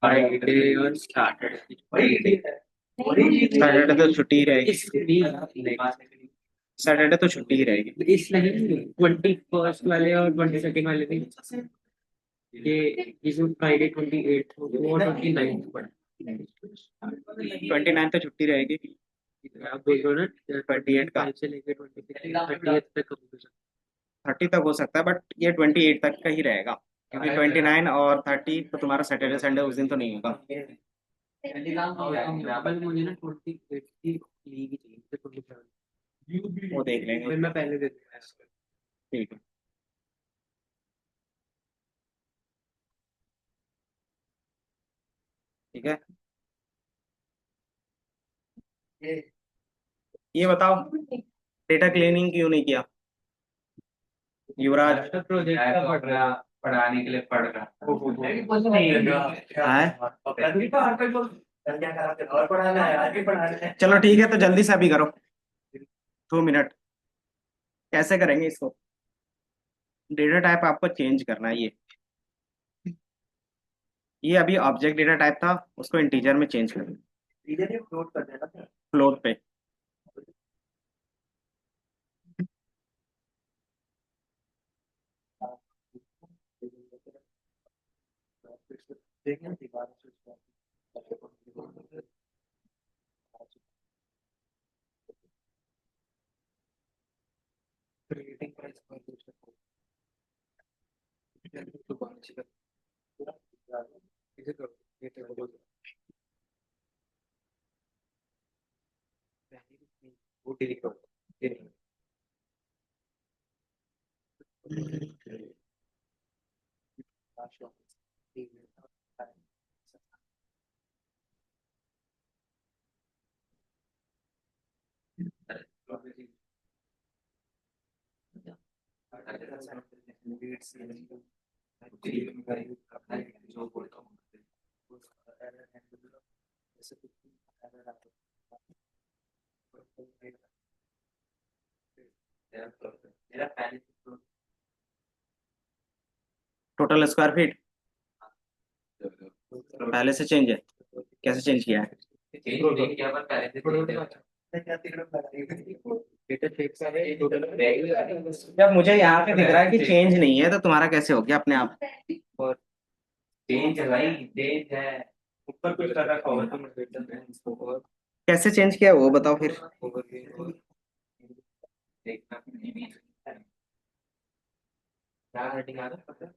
Friday और Saturday. Saturday तो छुट्टी ही रहेगी। सैटरडे तो छुट्टी ही रहेगी। इस नहीं 21st वाले और 22nd वाले दिन ये इसमें फ्राइडे 28 और 29 पर 29 तो छुट्टी रहेगी। आप बोल रहे हो ना 28 का 25 से लेके 26 30 तक। 30 तक हो सकता है, बट ये 28 तक का ही रहेगा, क्योंकि 29 और 30 तो तुम्हारा सैटरडे संडे उस दिन तो नहीं होगा। बस मुझे ना 28 की लीव ही चाहिए, तो 27 वो देख लेंगे। फिर मैं पहले दे दूंगा। ठीक है। ठीक है, ये बताओ, डेटा क्लीनिंग क्यों नहीं किया युवराज? प्रोजेक्ट का पढ़ रहा, पढ़ाने के लिए पढ़ रहा है। चलो ठीक है, तो जल्दी से अभी करो, 2 मिनट। कैसे करेंगे इसको? डेटा टाइप आपको चेंज करना है। ये अभी ऑब्जेक्ट डेटा टाइप था, उसको इंटीजर में चेंज कर फ्लोट पे। वो डिलीट करो। टोटल स्क्वायर फीट पहले से चेंज है? कैसे चेंज किया है? जब मुझे यहाँ पे दिख रहा है कि चेंज नहीं है, तो तुम्हारा कैसे हो गया अपने आप? और चेंज है भाई, चेंज है। ऊपर कुछ कर रखा होगा तो मैं देता हूँ इसको। और कैसे चेंज किया वो बताओ फिर। ओवर देखना क्या हेडिंग आ रहा है?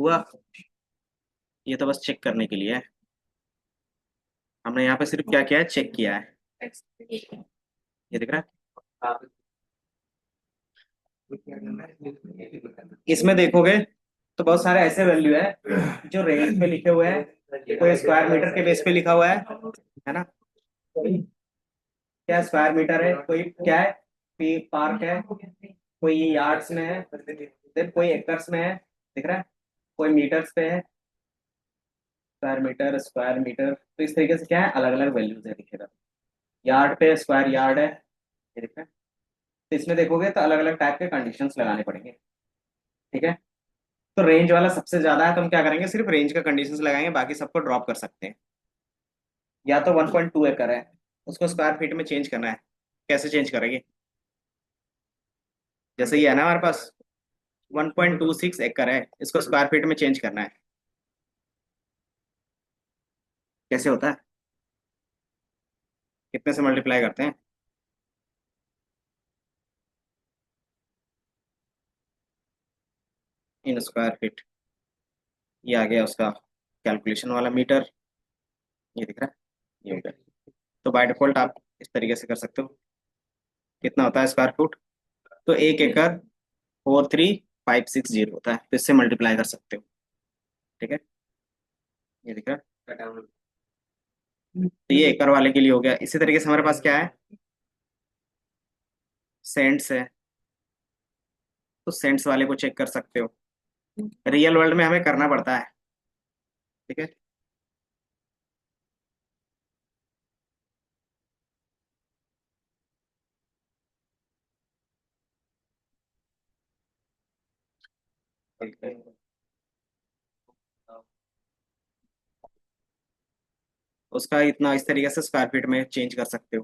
हुआ? ये तो बस चेक करने के लिए है। हमने यहाँ पे सिर्फ क्या किया है, चेक किया है। ये दिख रहा है? इसमें देखोगे तो बहुत सारे ऐसे वैल्यू है जो रेंज पे लिखे हुए हैं, कोई स्क्वायर मीटर के बेस पे लिखा हुआ है ना? क्या स्क्वायर मीटर है, कोई क्या है, पी पार्क है, कोई यार्ड्स में है, फिर कोई एकर्स में है, दिख रहा है, कोई मीटर्स पे है, स्क्वायर मीटर, तो इस तरीके से क्या है, अलग अलग वैल्यूज है दिखेगा। यार्ड पे स्क्वायर यार्ड है, ये दिख रहा है। तो इसमें देखोगे तो अलग अलग टाइप के कंडीशंस लगाने पड़ेंगे, ठीक है। तो रेंज वाला सबसे ज्यादा है, तो हम क्या करेंगे, सिर्फ रेंज का कंडीशंस लगाएंगे, बाकी सबको ड्रॉप कर सकते हैं। या तो 1.2 एकड़ है, उसको स्क्वायर फीट में चेंज करना है, कैसे चेंज करेंगे? जैसे ये है ना हमारे पास 1.26 एकड़ है, इसको स्क्वायर फीट में चेंज करना है, कैसे होता है? कितने से मल्टीप्लाई करते हैं? इन स्क्वायर फीट, ये आ गया उसका कैलकुलेशन वाला मीटर, ये दिख रहा है, ये हो गया। तो बाय डिफॉल्ट आप इस तरीके से कर सकते हो। कितना होता है स्क्वायर फुट? तो 1 एकड़ 43,560 होता है, तो इससे मल्टीप्लाई कर सकते हो, ठीक है। ये दिख रहा है। तो ये एकड़ वाले के लिए हो गया। इसी तरीके से हमारे पास क्या है, सेंट्स है, तो सेंट्स वाले को चेक कर सकते हो। रियल वर्ल्ड में हमें करना पड़ता है, ठीक है। उसका इतना इस तरीके से स्क्वायर फीट में चेंज कर सकते हो,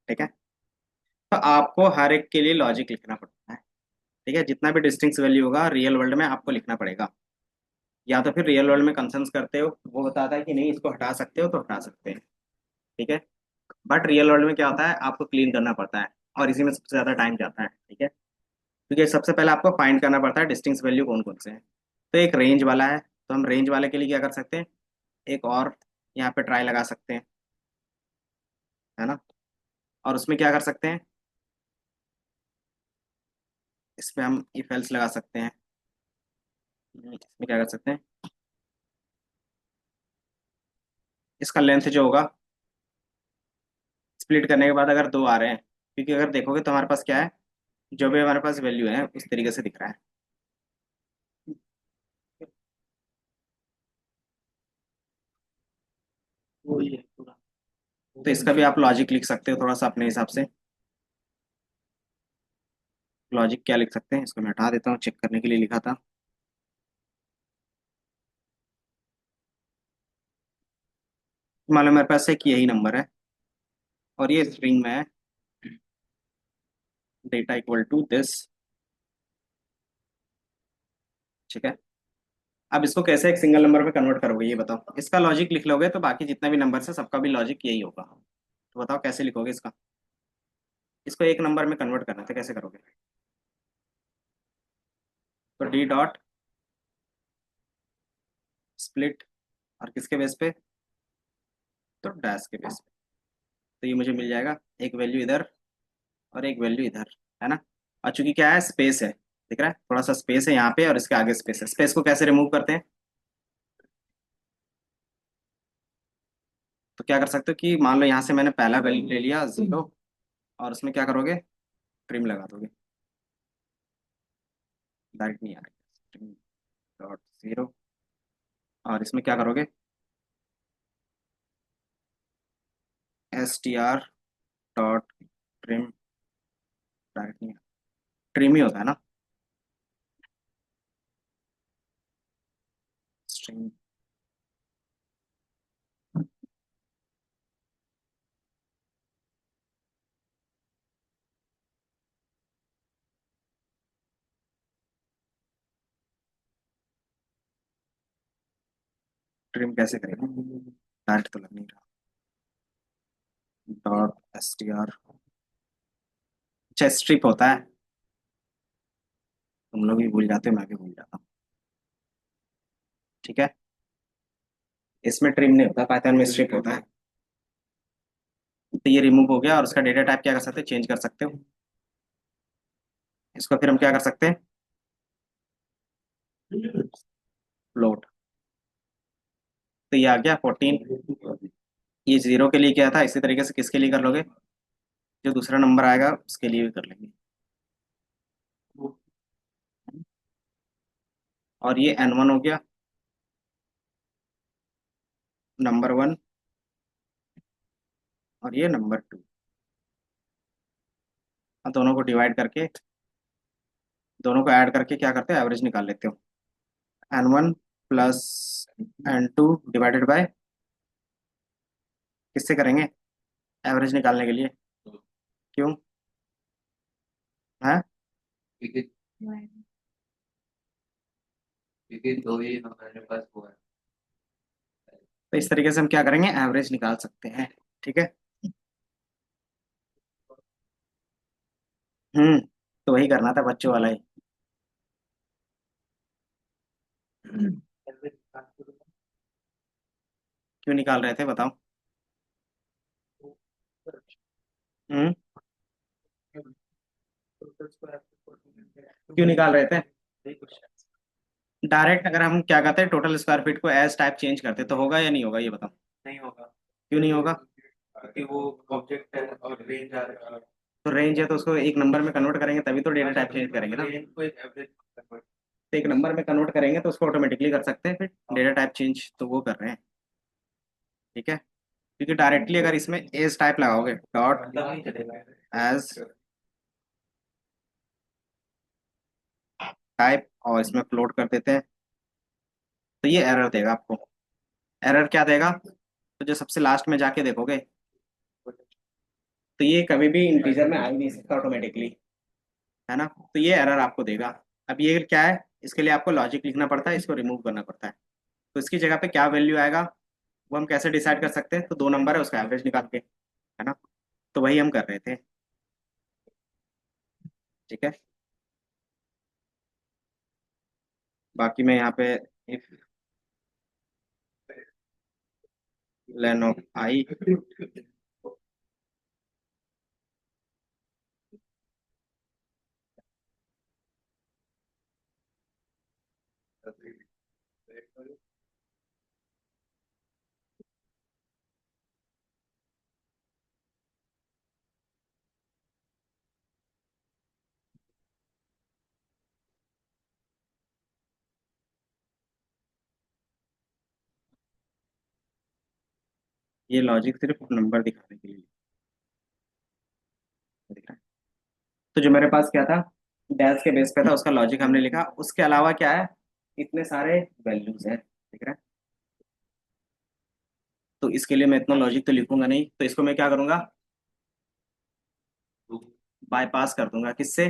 ठीक है। तो आपको हर एक के लिए लॉजिक लिखना पड़ता है, ठीक है। जितना भी डिस्टिंक्ट वैल्यू होगा रियल वर्ल्ड में आपको लिखना पड़ेगा। या तो फिर रियल वर्ल्ड में कंसर्न्स करते हो, वो बताता है कि नहीं इसको हटा सकते हो तो हटा सकते हैं, ठीक है। बट रियल वर्ल्ड में क्या होता है, आपको क्लीन करना पड़ता है, और इसी में सबसे ज्यादा टाइम जाता है, ठीक है। क्योंकि सबसे पहले आपको फाइंड करना पड़ता है डिस्टिंक्ट वैल्यू कौन कौन से हैं। तो एक रेंज वाला है, तो हम रेंज वाले के लिए क्या कर सकते हैं, एक और यहाँ पे ट्राई लगा सकते हैं, है ना। और उसमें क्या कर सकते हैं, इस पे हम इफ एल्स लगा सकते हैं। इसमें क्या कर सकते हैं, इसका लेंथ जो होगा, स्प्लिट करने के बाद अगर दो आ रहे हैं, क्योंकि अगर देखोगे तो हमारे पास क्या है, जो भी हमारे पास वैल्यू है उस तरीके से दिख रहा है। वो ये पूरा। तो इसका भी आप लॉजिक लिख सकते हो थोड़ा सा अपने हिसाब से। लॉजिक क्या लिख सकते हैं, इसको मैं हटा देता हूँ, चेक करने के लिए लिखा था। मान लो मेरे पास एक यही नंबर है, और ये स्ट्रिंग में है, डेटा इक्वल टू दिस, ठीक है। अब इसको कैसे एक सिंगल नंबर में कन्वर्ट करोगे ये बताओ। इसका लॉजिक लिख लोगे तो बाकी जितने भी नंबर है सबका भी लॉजिक यही होगा, तो बताओ कैसे लिखोगे इसका। इसको एक नंबर में कन्वर्ट करना है तो कैसे करोगे? तो डी डॉट स्प्लिट, और किसके बेस पे, तो डैश के बेस पे। तो ये मुझे मिल जाएगा, एक वैल्यू इधर और एक वैल्यू इधर, है ना। और चूंकि क्या है, स्पेस है, दिख रहा है, थोड़ा सा स्पेस है यहाँ पे और इसके आगे स्पेस है। स्पेस को कैसे रिमूव करते हैं, तो क्या कर सकते हो कि मान लो यहाँ से मैंने पहला वैल्यू ले लिया 0, और उसमें क्या करोगे, ट्रिम लगा दोगे, डायरेक्ट नहीं आएगा, ट्रिम डॉट 0, और इसमें क्या करोगे, str डॉट ट्रिम, डायरेक्ट नहीं, ट्रिम ही होता है ना, स्ट्रिंग। ट्रिम कैसे करेंगे, डायरेक्ट तो लग नहीं रहा, डॉट str, अच्छा स्ट्रिप होता है, तुम लोग भी भूल जाते हो मैं भी भूल जाता हूँ। ठीक है, इसमें ट्रिम नहीं होता, पाइथन में स्ट्रिप होता है। तो ये रिमूव हो गया और उसका डेटा टाइप क्या कर सकते हो, चेंज कर सकते हो। इसको फिर हम क्या कर सकते हैं, फ्लोट। तो ये आ गया 14। ये 0 के लिए क्या था, इसी तरीके से किसके लिए कर लोगे, जो दूसरा नंबर आएगा उसके लिए भी कर लेंगे। और ये n1 हो गया, नंबर 1, और ये नंबर 2। और दोनों को डिवाइड करके, दोनों को ऐड करके क्या करते हो, एवरेज निकाल लेते हो। n1 plus n2 divided by, किससे करेंगे, एवरेज निकालने के लिए। क्यों है, क्योंकि क्योंकि दो ही हमारे पास हुआ है। तो इस तरीके से हम क्या करेंगे, एवरेज निकाल सकते हैं। ठीक है, तो वही करना था बच्चों वाला ही। क्यों निकाल रहे थे बताओ। हम्म क्यों निकाल रहे थे, डायरेक्ट अगर हम क्या कहते हैं, टोटल स्क्वायर फीट को एज टाइप चेंज करते तो होगा या नहीं होगा, ये बताओ। नहीं होगा, क्यों नहीं होगा, क्योंकि वो ऑब्जेक्ट है और रेंज आ रहा है। तो रेंज है तो उसको एक नंबर में कन्वर्ट करेंगे तभी तो डेटा टाइप चेंज करेंगे ना। रेंज को एक एवरेज कन्वर्ट। तो एक नंबर में कन्वर्ट करेंगे तो उसको ऑटोमेटिकली कर सकते हैं, फिर डेटा टाइप चेंज तो वो कर रहे हैं। ठीक है, क्योंकि डायरेक्टली अगर इसमें एज टाइप लगाओगे, डॉट मतलब नहीं चलेगा। एज टाइप, और इसमें फ्लोट कर देते हैं, तो ये एरर देगा आपको। एरर क्या देगा, तो जो सबसे लास्ट में जाके देखोगे, तो ये कभी भी इंटीजर में आ ही नहीं सकता ऑटोमेटिकली, है ना। तो ये एरर आपको देगा। अब ये क्या है, इसके लिए आपको लॉजिक लिखना पड़ता है, इसको रिमूव करना पड़ता है। तो इसकी जगह पे क्या वैल्यू आएगा, वो हम कैसे डिसाइड कर सकते हैं, तो दो नंबर है उसका एवरेज निकाल के, है ना। तो वही हम कर रहे थे। ठीक है, बाकी मैं यहाँ पे इफ लेन ऑफ आई, ये लॉजिक सिर्फ नंबर दिखाने के लिए दिख रहा है। तो जो मेरे पास क्या था, डैश के बेस पे था, उसका लॉजिक हमने लिखा, उसके अलावा क्या है, इतने सारे वैल्यूज हैं, दिख रहा है। तो इसके लिए मैं इतना लॉजिक तो लिखूंगा नहीं, तो इसको मैं क्या करूंगा, बाईपास कर दूंगा, किससे,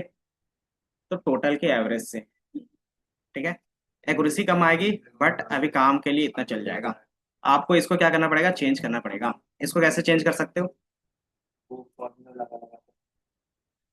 तो टोटल के एवरेज से। ठीक है, एक्यूरेसी कम आएगी, बट अभी काम के लिए इतना चल जाएगा। आपको इसको क्या करना पड़ेगा, चेंज करना पड़ेगा। इसको कैसे चेंज कर सकते हो, वो फॉर्मूला लगा लगा।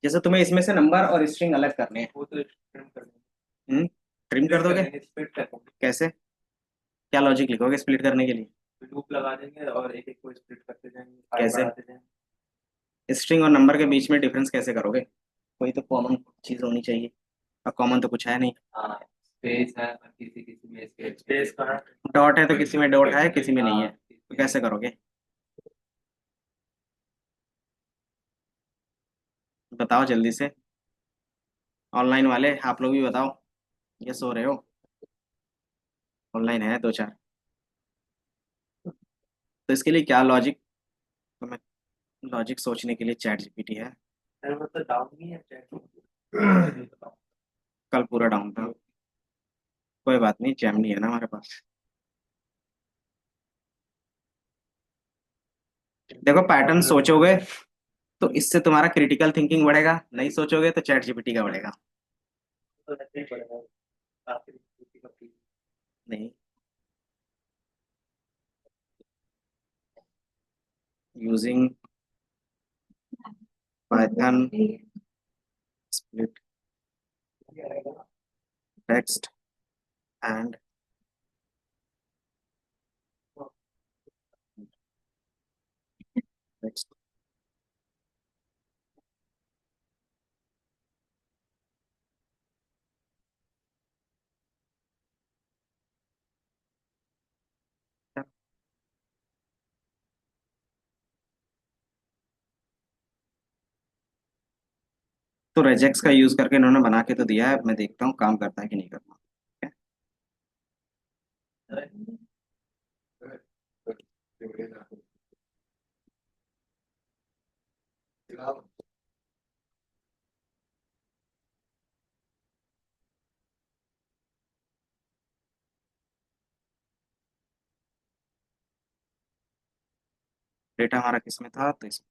जैसे तुम्हें इसमें से नंबर और स्ट्रिंग अलग करने हैं, वो तो ट्रिम कर ट्रिम कर दोगे, स्प्लिट कर देंगे। कैसे, क्या लॉजिक लिखोगे स्प्लिट करने के लिए, लूप लगा देंगे और एक एक को स्प्लिट करते जाएंगे, फाइव कैसे, बढ़ाते जाएंगे। स्ट्रिंग और नंबर के बीच में डिफरेंस कैसे करोगे, कोई तो कॉमन चीज होनी चाहिए, और कॉमन तो कुछ है नहीं। हाँ, स्पेस है और किसी किसी में स्पेस का है। डॉट है तो किसी में डॉट है, किसी में नहीं है, तो कैसे करोगे, बताओ जल्दी से। ऑनलाइन वाले आप लोग भी बताओ, ये सो रहे हो, ऑनलाइन है दो चार। तो इसके लिए क्या लॉजिक, तो मैं लॉजिक सोचने के लिए चैट जीपीटी है। सर वो तो डाउन नहीं है चैट। कल पूरा डाउन था, कोई बात नहीं, जेमिनी है ना हमारे पास। देखो पैटर्न सोचोगे तो इससे तुम्हारा क्रिटिकल थिंकिंग बढ़ेगा, नहीं सोचोगे तो चैट जीपीटी का बढ़ेगा। तो ऐसे ही पड़ेगा काफी काफी। नहीं, using Python split text and तो रेजेक्स का यूज करके इन्होंने बना के तो दिया है, मैं देखता हूँ काम करता है कि नहीं करता। ठीक है, डेटा हमारा किस में था, तो इसमें।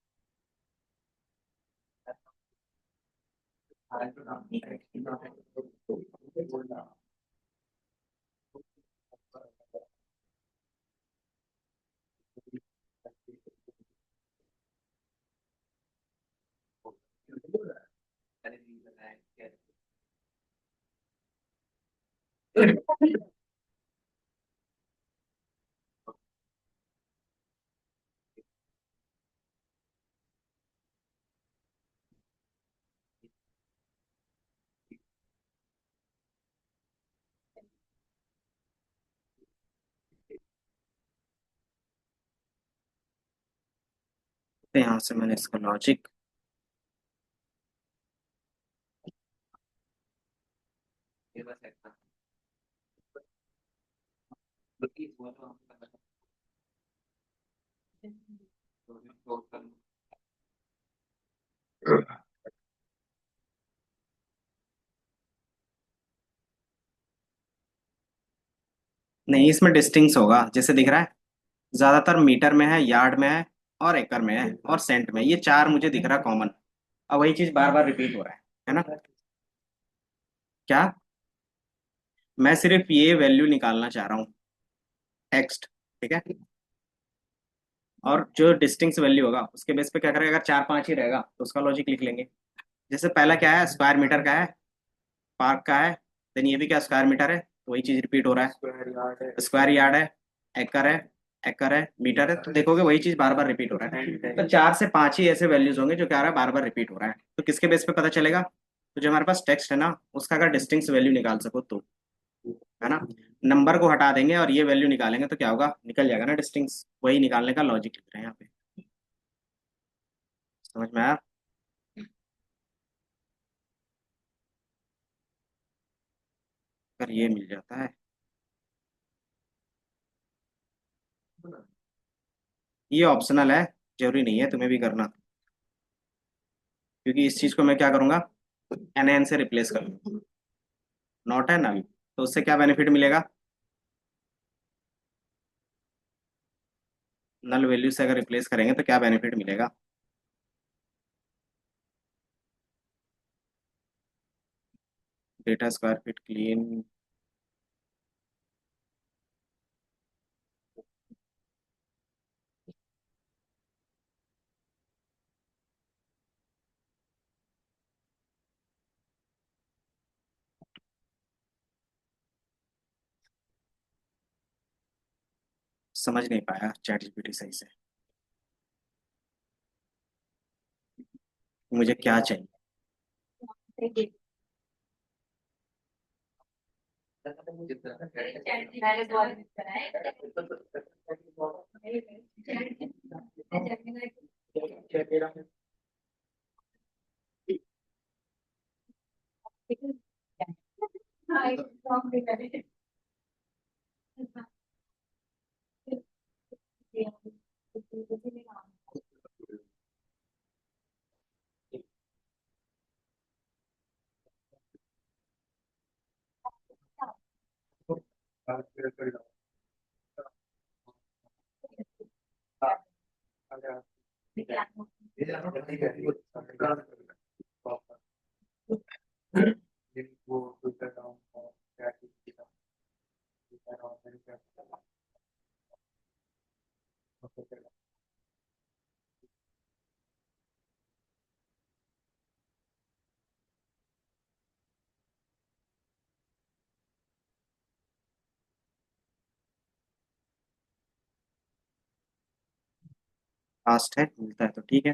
तो यहाँ से मैंने इसका लॉजिक नहीं, इसमें डिस्टिंक्स होगा, जैसे दिख रहा है ज्यादातर मीटर में है, यार्ड में है, और एकड़ में है, और सेंट में, ये चार मुझे दिख रहा है कॉमन। अब वही चीज बार बार रिपीट हो रहा है ना? क्या? मैं सिर्फ ये वैल्यू निकालना चाह रहा हूँ, टेक्स्ट। ठीक है, और जो डिस्टिंक्ट वैल्यू होगा उसके बेस पे क्या करेगा, अगर चार पांच ही रहेगा तो उसका लॉजिक लिख लेंगे। जैसे पहला क्या है, स्क्वायर मीटर का है, पार्क का है, देन ये भी क्या स्क्वायर मीटर है, तो वही चीज रिपीट हो रहा है। स्क्वायर यार्ड है, एकड़ है, एकड़ है, मीटर है, तो देखोगे वही चीज बार बार रिपीट हो रहा है। तो चार से पांच ही ऐसे वैल्यूज होंगे जो क्या रहा है, बार बार रिपीट हो रहा है। तो किसके बेस पे पता चलेगा, तो जो हमारे पास टेक्स्ट है ना, उसका अगर डिस्टिंक्ट वैल्यू निकाल सको तो, है ना? नंबर को हटा देंगे और ये वैल्यू निकालेंगे तो क्या होगा, निकल जाएगा ना डिस्टिंक्ट। वही निकालने का लॉजिक लिख रहे हैं यहाँ पे। समझ में आया? अगर ये मिल जाता है, ये ऑप्शनल है, जरूरी नहीं है तुम्हें भी करना, क्योंकि इस चीज को मैं क्या करूंगा, एन एन से रिप्लेस कर लूंगा। नॉट है नल, तो उससे क्या बेनिफिट मिलेगा, नल वैल्यू से अगर रिप्लेस करेंगे तो क्या बेनिफिट मिलेगा। डेटा स्क्वायर फीट क्लीन, समझ नहीं पाया चैट जीपीटी सही से, मुझे क्या चाहिए। फास्ट है, मिलता है तो ठीक है,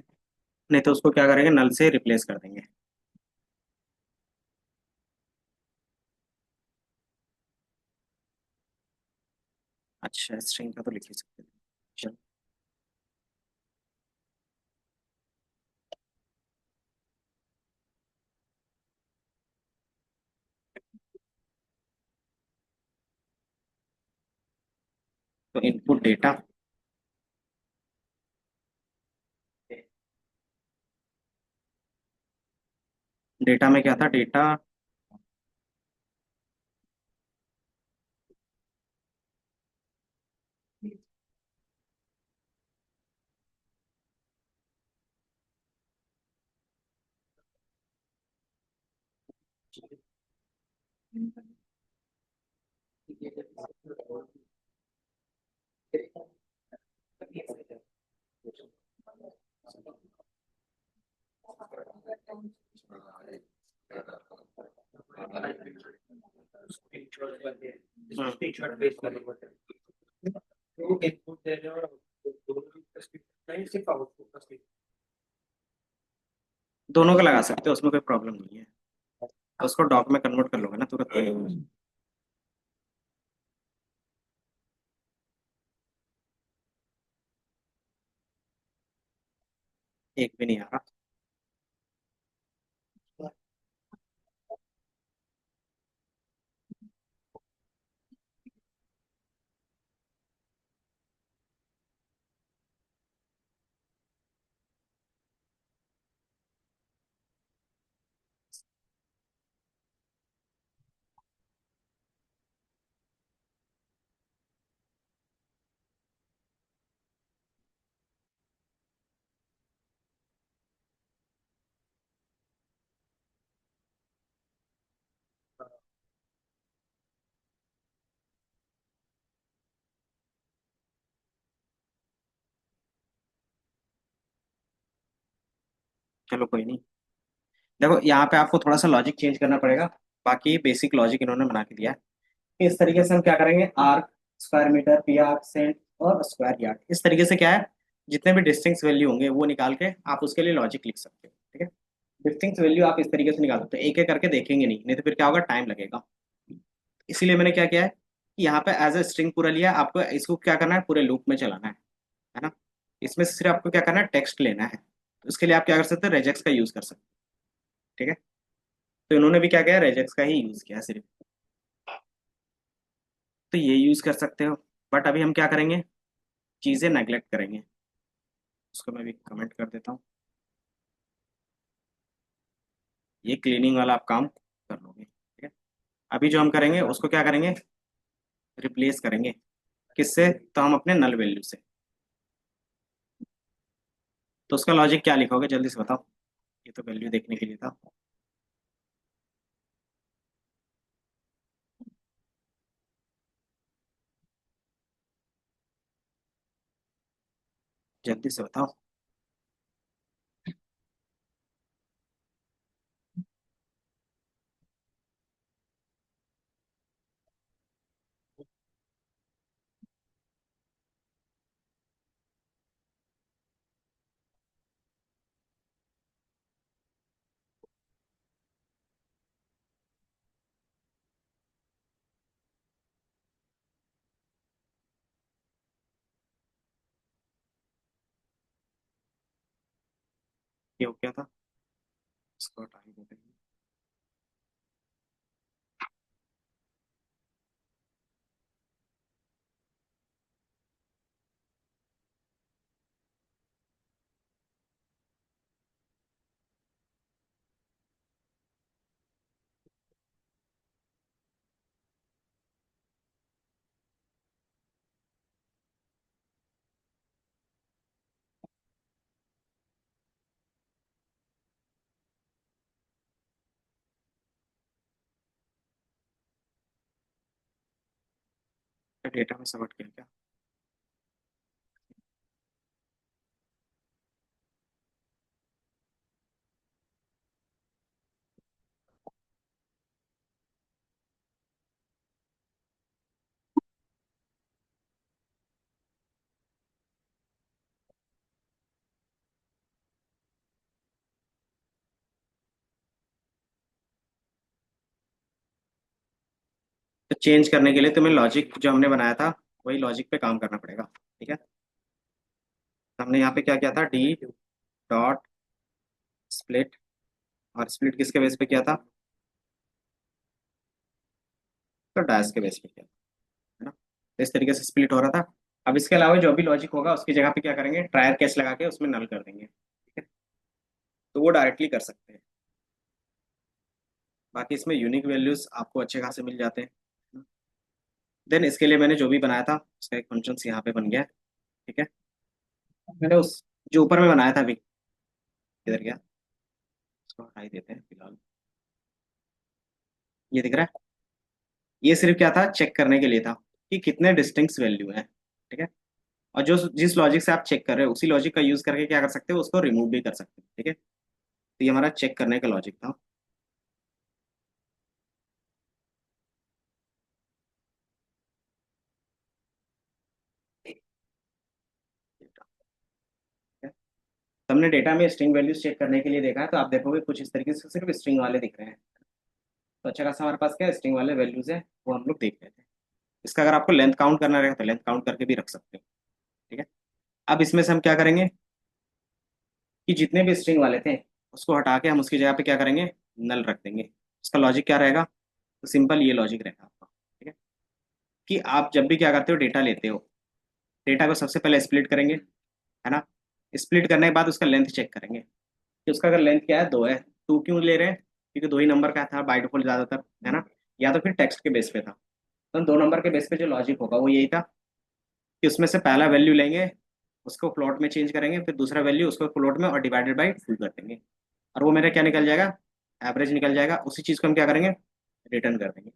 नहीं तो उसको क्या करेंगे, नल से रिप्लेस कर देंगे। अच्छा, स्ट्रिंग का तो लिख ही सकते हैं। चलो, तो इनपुट डेटा, डेटा में क्या था, डेटा स्क्रीनशॉट बेस करना पड़ता है। तो इनपुट दे रहे हो और दोनों की स्पीड नहीं, सिर्फ आउटपुट का स्पीड। दोनों का लगा सकते हो, उसमें कोई प्रॉब्लम नहीं है। तो उसको डॉक में कन्वर्ट कर लोगे ना तुरंत। एक भी नहीं आ रहा। चलो कोई नहीं। देखो यहाँ पे आपको थोड़ा सा लॉजिक चेंज करना पड़ेगा, बाकी बेसिक लॉजिक इन्होंने बना के दिया है। इस तरीके से हम क्या करेंगे, arc, square meter, P arc, cent और स्क्वायर यार्ड, इस तरीके से क्या है, जितने भी डिस्टिंक्ट वैल्यू होंगे वो निकाल के आप उसके लिए लॉजिक लिख सकते हो। ठीक है, डिस्टिंक्ट वैल्यू आप इस तरीके से निकाल सकते हो, एक एक करके देखेंगे नहीं, नहीं तो फिर क्या होगा, टाइम लगेगा। इसीलिए मैंने क्या किया है कि यहाँ पे एज ए स्ट्रिंग पूरा लिया, आपको इसको क्या करना है, पूरे लूप में चलाना है ना। इसमें से सिर्फ आपको क्या करना है, टेक्स्ट लेना है। तो उसके लिए आप क्या कर सकते हो, रेजेक्स का यूज कर सकते हो। ठीक है, तो इन्होंने भी क्या किया, रेजेक्स का ही यूज किया सिर्फ। तो ये यूज कर सकते हो, बट अभी हम क्या करेंगे, चीजें नेग्लेक्ट करेंगे। उसको मैं भी कमेंट कर देता हूँ। ये क्लीनिंग वाला आप काम कर लोगे। ठीक है, अभी जो हम करेंगे उसको क्या करेंगे, रिप्लेस करेंगे। किससे, तो हम अपने नल वैल्यू से। तो उसका लॉजिक क्या लिखोगे, जल्दी से बताओ, ये तो वैल्यू देखने के लिए था। जल्दी से बताओ। ये हो गया था, इसको हटा ही देते हैं। डेटा में सबट गया क्या। तो चेंज करने के लिए तुम्हें लॉजिक जो हमने बनाया था वही लॉजिक पे काम करना पड़ेगा। ठीक है, तो हमने यहाँ पे क्या किया था, डी डॉट स्प्लिट, और स्प्लिट किसके बेस पे किया था, तो डैश के बेस पे किया था, है ना। तो इस तरीके से स्प्लिट हो रहा था। अब इसके अलावा जो भी लॉजिक होगा उसकी जगह पे क्या करेंगे, ट्रायर केस लगा के उसमें नल कर देंगे, ठीक है। तो वो डायरेक्टली कर सकते हैं। बाकी इसमें यूनिक वैल्यूज आपको अच्छे खासे मिल जाते हैं। देन इसके लिए मैंने जो भी बनाया था उसका एक फंक्शन यहाँ पे बन गया है, ठीक है। मैंने उस जो ऊपर में बनाया था अभी, किधर गया, इसको हटा ही देते हैं फिलहाल। ये दिख रहा है, ये सिर्फ क्या था, चेक करने के लिए था कि कितने डिस्टिंक्ट वैल्यू हैं, ठीक है। और जो जिस लॉजिक से आप चेक कर रहे हो उसी लॉजिक का यूज करके क्या कर सकते हो, उसको रिमूव भी कर सकते हो, ठीक है। तो ये हमारा चेक करने का लॉजिक था। ठीक है? तो हमने डेटा में स्ट्रिंग वैल्यूज चेक करने के लिए देखा है, तो आप देखोगे कुछ इस तरीके से सिर्फ स्ट्रिंग वाले दिख रहे हैं। तो अच्छा खासा हमारे पास क्या स्ट्रिंग वाले वैल्यूज है, वो हम लोग देख लेते हैं। इसका अगर आपको लेंथ काउंट करना रहेगा तो लेंथ काउंट करके भी रख सकते हो, ठीक है। अब इसमें से हम क्या करेंगे कि जितने भी स्ट्रिंग वाले थे उसको हटा के हम उसकी जगह पे क्या करेंगे, नल रख देंगे। उसका लॉजिक क्या रहेगा, तो सिंपल ये लॉजिक रहेगा आपका, ठीक है। कि आप जब भी क्या करते हो, डेटा लेते हो, डेटा को सबसे पहले स्प्लिट करेंगे, है ना। स्प्लिट करने के बाद उसका लेंथ चेक करेंगे कि उसका अगर लेंथ क्या है, 2 है, 2 क्यों ले रहे हैं, क्योंकि 2 ही नंबर का था बाय डिफॉल्ट ज्यादातर, है ना। या तो फिर टेक्स्ट के बेस पे था, तो 2 नंबर के बेस पे जो लॉजिक होगा वो यही था कि उसमें से पहला वैल्यू लेंगे, उसको फ्लोट में चेंज करेंगे, फिर दूसरा वैल्यू उसको फ्लोट में और डिवाइडेड बाई 2 कर देंगे, और वो मेरा क्या निकल जाएगा, एवरेज निकल जाएगा। उसी चीज को हम क्या करेंगे, रिटर्न कर देंगे।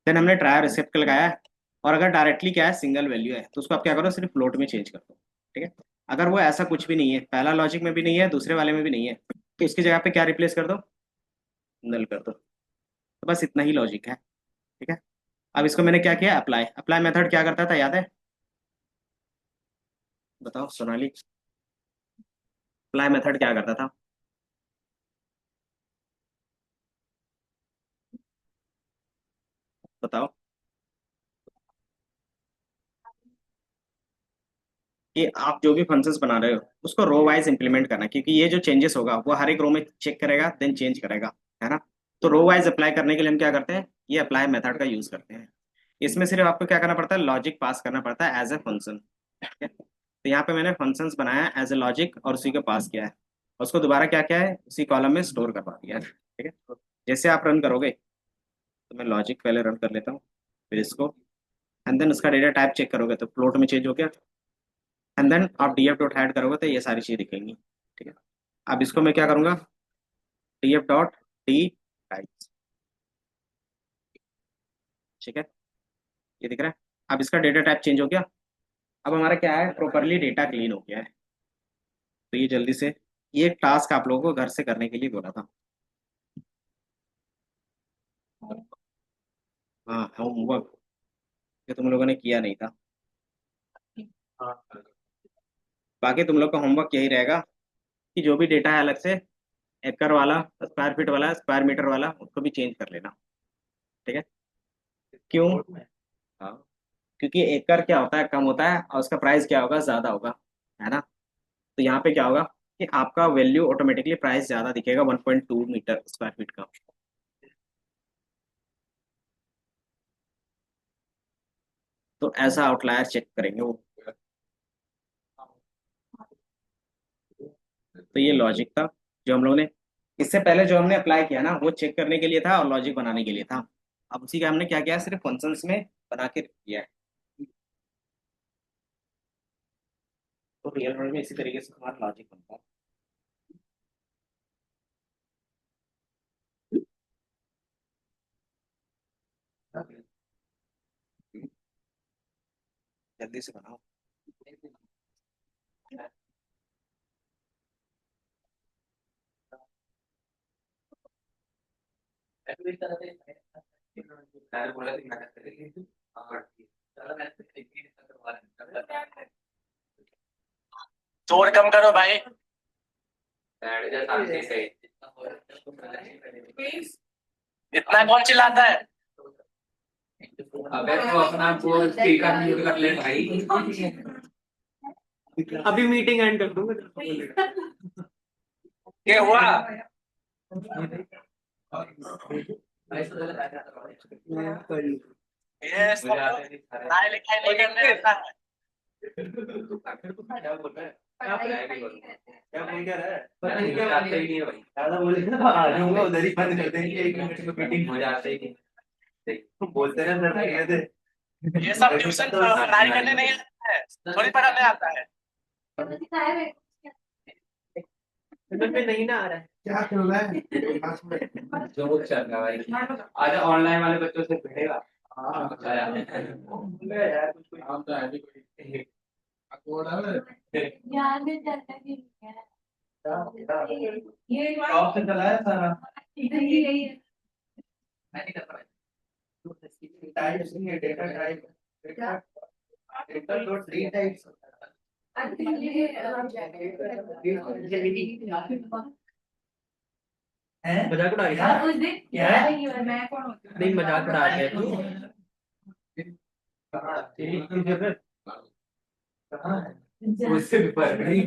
देन हमने ट्राई रिसेप्ट लगाया है, और अगर डायरेक्टली क्या है, सिंगल वैल्यू है, तो उसको आप क्या करो, सिर्फ फ्लोट में चेंज कर दो, ठीक है। अगर वो ऐसा कुछ भी नहीं है, पहला लॉजिक में भी नहीं है, दूसरे वाले में भी नहीं है, तो इसकी जगह पे क्या रिप्लेस कर दो, नल कर दो। तो बस इतना ही लॉजिक है, ठीक है। अब इसको मैंने क्या किया, अप्लाई। अप्लाई मेथड क्या करता था, याद है, बताओ सोनाली, अप्लाई मेथड क्या करता था। बताओ कि आप जो भी फंक्शंस बना रहे हो उसको रो वाइज इंप्लीमेंट करना, क्योंकि ये जो चेंजेस होगा वो हर एक रो में चेक करेगा, देन चेंज करेगा, है ना। तो रो वाइज अप्लाई करने के लिए हम क्या करते हैं, ये अप्लाई मेथड का यूज करते हैं। इसमें सिर्फ आपको क्या करना पड़ता है, लॉजिक पास करना पड़ता है एज ए फंक्शन, ठीक है। तो यहाँ पे मैंने फंक्शंस बनाया एज ए लॉजिक और उसी को पास किया है, और उसको दोबारा क्या किया है, उसी कॉलम में स्टोर करवा दिया है, ठीक है। तो जैसे आप रन करोगे, तो मैं लॉजिक पहले रन कर लेता हूँ, फिर इसको, एंड देन उसका डेटा टाइप चेक करोगे तो फ्लोट में चेंज हो गया, एंड देन आप डीएफ डॉट ऐड करोगे तो ये सारी चीजें दिखेंगी, ठीक है। अब इसको मैं क्या करूंगा, डीएफ डॉट डी टाइप्स, ठीक है, ये दिख रहा है। अब इसका डेटा टाइप चेंज हो गया। अब हमारा क्या है, प्रॉपरली डेटा क्लीन हो गया है। तो ये जल्दी से, ये एक टास्क आप लोगों को घर से करने के लिए बोला था। हाँ, होमवर्क, ये तुम लोगों ने किया नहीं था। बाकी तुम लोग का होमवर्क यही रहेगा कि जो भी डेटा है अलग से, एकड़ वाला, स्क्वायर फीट वाला, स्क्वायर मीटर वाला, उसको भी चेंज कर लेना, ठीक है। क्यों, हाँ, क्योंकि एकड़ क्या होता है, कम होता है, और उसका प्राइस क्या होगा, ज्यादा होगा, है ना। तो यहाँ पे क्या होगा कि आपका वैल्यू ऑटोमेटिकली प्राइस ज्यादा दिखेगा, 1.2 मीटर स्क्वायर फीट का। तो ऐसा आउटलायर चेक करेंगे वो। तो ये लॉजिक था जो हम लोगों ने, इससे पहले जो हमने अप्लाई किया ना, वो चेक करने के लिए था और लॉजिक बनाने के लिए था। अब उसी का हमने क्या किया, सिर्फ फंक्शंस में बना के किया है। तो रियल वर्ल्ड में इसी तरीके से हमारा लॉजिक बनता है। जल्दी से बनाओ। शोर कम करो भाई। इतना कौन चिल्लाता है। अबे तो अपना वो स्पीकर म्यूट कर ले भाई। अभी मीटिंग एंड कर दूंगा। क्या हुआ। ये सब पढ़ाई लिखाई नहीं करने देता है। क्या बोल रहा है? क्या बोल क्या रहा है? पता नहीं क्या बात ही नहीं है भाई। ज्यादा बोले ना आ जाऊंगा उधर ही बंद कर देंगे 1 मिनट में मीटिंग हो जाते ही बोलते हैं सर कहते थे ये सब ट्यूशन पढ़ाई करने नहीं आता है, थोड़ी पढ़ाने आता है। पेपर पे नहीं ना आ रहा है। क्या चल रहा है क्लास में? जो चल रहा है भाई। आज ऑनलाइन वाले बच्चों से भिड़ेगा। बोले यार कुछ कोई काम तो है नहीं कोई जॉब से चलाया सारा टाइप्स नहीं है डेटा टाइप डेटा तो 3 टाइप्स है मजाक उड़ा रहा है। क्या है नहीं मजाक उड़ा रहा है तू। कहाँ है उससे भी पर नहीं।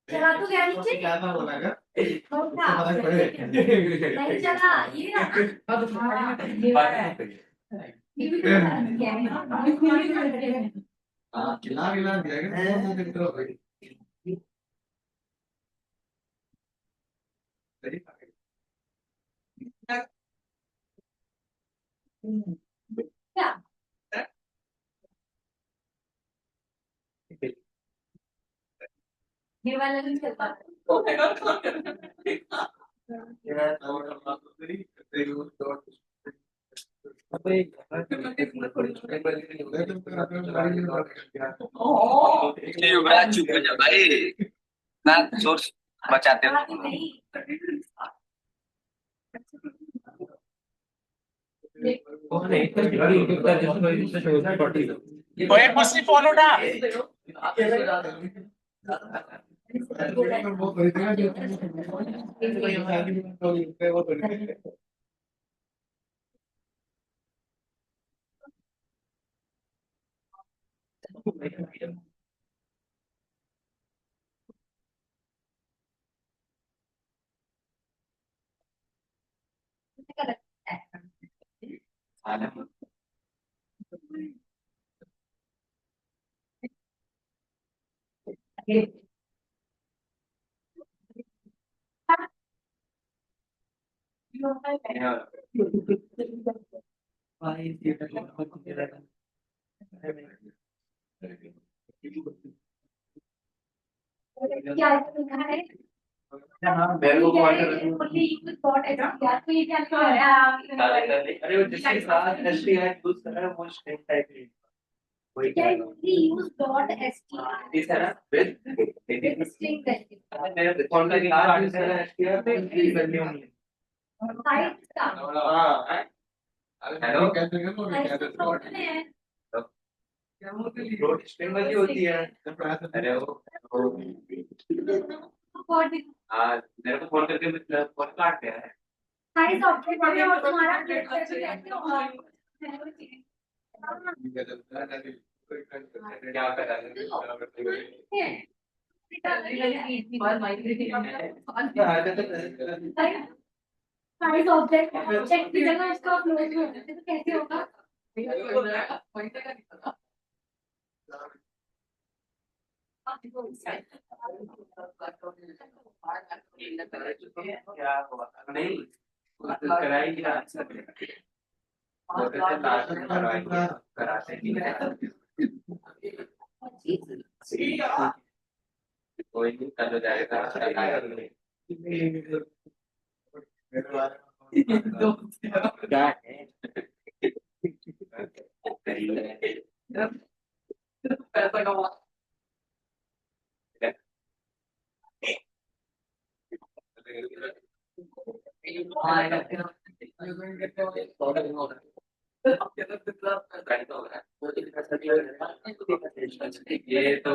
चला तो गया नीचे क्या था बोला क्या छोटा पता पड़े नहीं चला ये ना हाँ, ये वाला है ये भी तो क्या है हाँ खिला खिला दिया क्या तो भाई क्या ये वाला नहीं चल पाता युवराज चुप हो जा भाई, ना सोच बचाते हो। नहीं कौन है इतना यूट्यूब का जिसको शो है 40। कोई कुर्सी फोन उठा। क्या है हाँ मेरे को कॉल कर अरे वो जिसके साथ एसटीआई यूज कर रहा है वो स्ट्रिंग टाइप है वही क्या इस तरह फिर मेरे कौन सा की आर्ट यूज कर रहा है एसटीआई पे फ्री वैल्यू नहीं हां हेलो स्ट्रिंग वैल्यू होती है अरे वो हाँ मेरे को फोन करके फोन काट दिया है क्या कर रहा है साइज ऑब्जेक्ट ऑब्जेक्ट की जगह उसका क्लोज होना है तो कैसे होगा क्या हुआ नहीं कराई की आंसर लास्ट में करवाई कराते कोई नहीं कल हो जाएगा क्या है पैसा कमा ये तो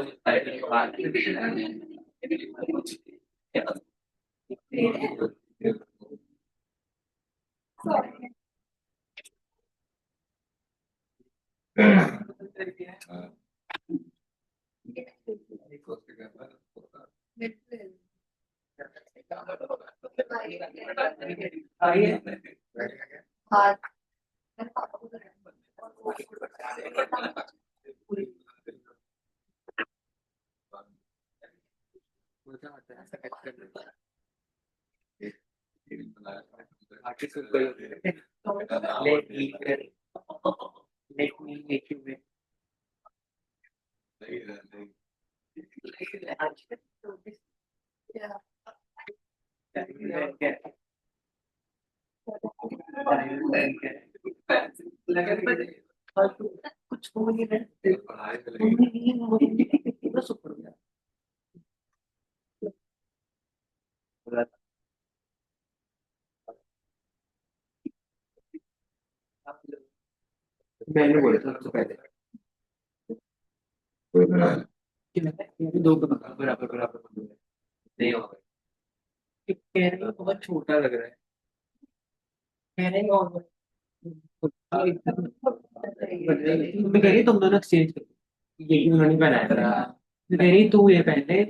मजा आता है ऐसा कट करने आर्टिस्ट को let me make you wait. कुछ हो नहीं मैंने बोला था सबसे पहले कि मैं दो बराबर बराबर बराबर नहीं होगा कह रहे हो बहुत छोटा लग रहा है कह रहे हो मैं कह रही तुम दोनों एक्सचेंज करो ये उन्होंने बनाया था मैं कह रही तू ये पहले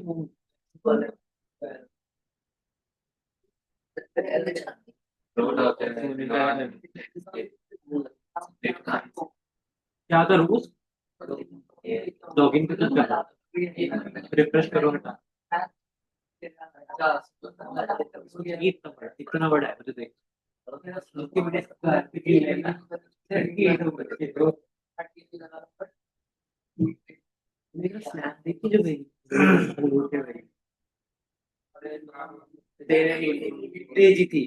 क्या करूँ लॉगिन पे तो कर रिफ्रेश करो हटा इतना बड़ा है मुझे देख मेरा स्नैप देखी जो गई तेजी थी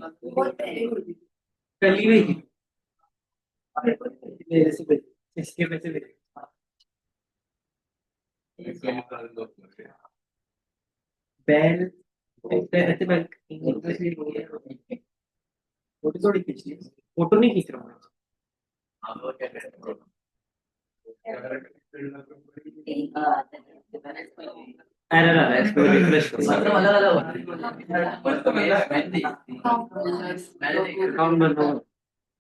कल ही नहीं थी मेरे से इसके वजह से बैल ऐसे बैल फोटो थोड़ी खींच ली फोटो नहीं खींच रहा हूँ एरर आ रहा है इसको रिफ्रेश करो अकाउंट बनाओ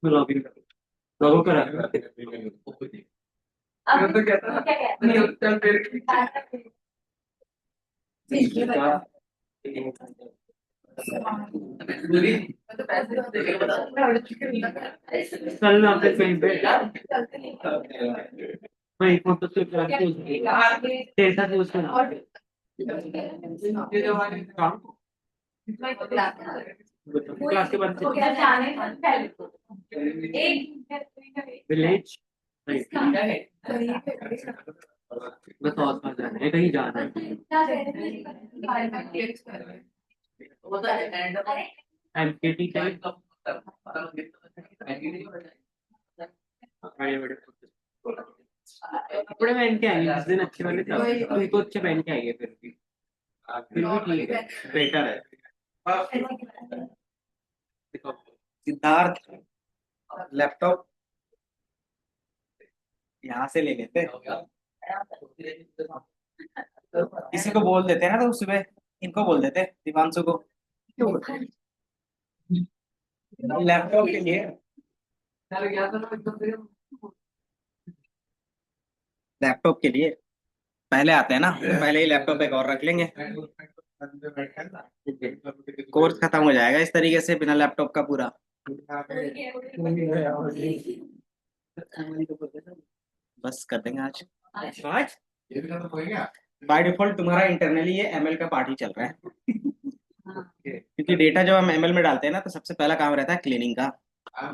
मैं लॉगिन कर लॉगो करा अब क्या कल ना फिर कहीं पे मैं फोटो से तेरे साथ यूज करना क्लास के बाद विलेज बस और कहाँ जाना है कहीं जाना है एमकेटी टाइप कपड़े पहन के आएंगे जिस दिन अच्छे वाले थे तो अच्छे पहन के आएंगे फिर भी ठीक है बेटर है सिद्धार्थ लैपटॉप यहाँ से ले लेते किसी को बोल देते ना तो सुबह इनको बोल देते दिवांशु को लैपटॉप के लिए लैपटॉप के लिए पहले आते हैं ना पहले ही लैपटॉप एक और रख लेंगे कोर्स खत्म हो जाएगा इस तरीके से बिना लैपटॉप का पूरा बस कर देंगे आज बाय डिफॉल्ट तुम्हारा इंटरनली ये एमएल का पार्ट ही चल रहा है क्योंकि डेटा जब हम एमएल में डालते हैं ना तो सबसे पहला काम रहता है क्लीनिंग का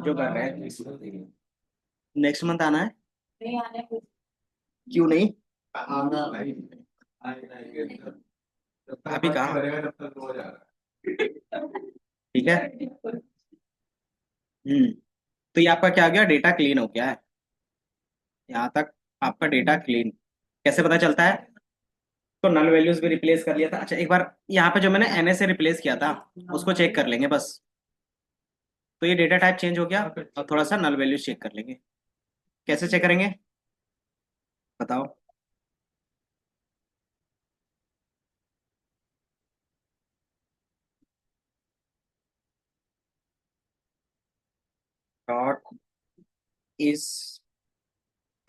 जो कर रहे हैं नेक्स्ट मंथ आना है क्यों नहीं अभी कहा ठीक है तो ये आपका क्या गया डेटा क्लीन हो गया है यहाँ तक आपका डेटा क्लीन कैसे पता चलता है तो नल वैल्यूज भी रिप्लेस कर लिया था अच्छा एक बार यहाँ पे जो मैंने एनए से रिप्लेस किया था उसको चेक कर लेंगे बस तो ये डेटा टाइप चेंज हो गया और थोड़ा सा नल वैल्यूज चेक कर लेंगे कैसे चेक करेंगे बताओ डॉट इस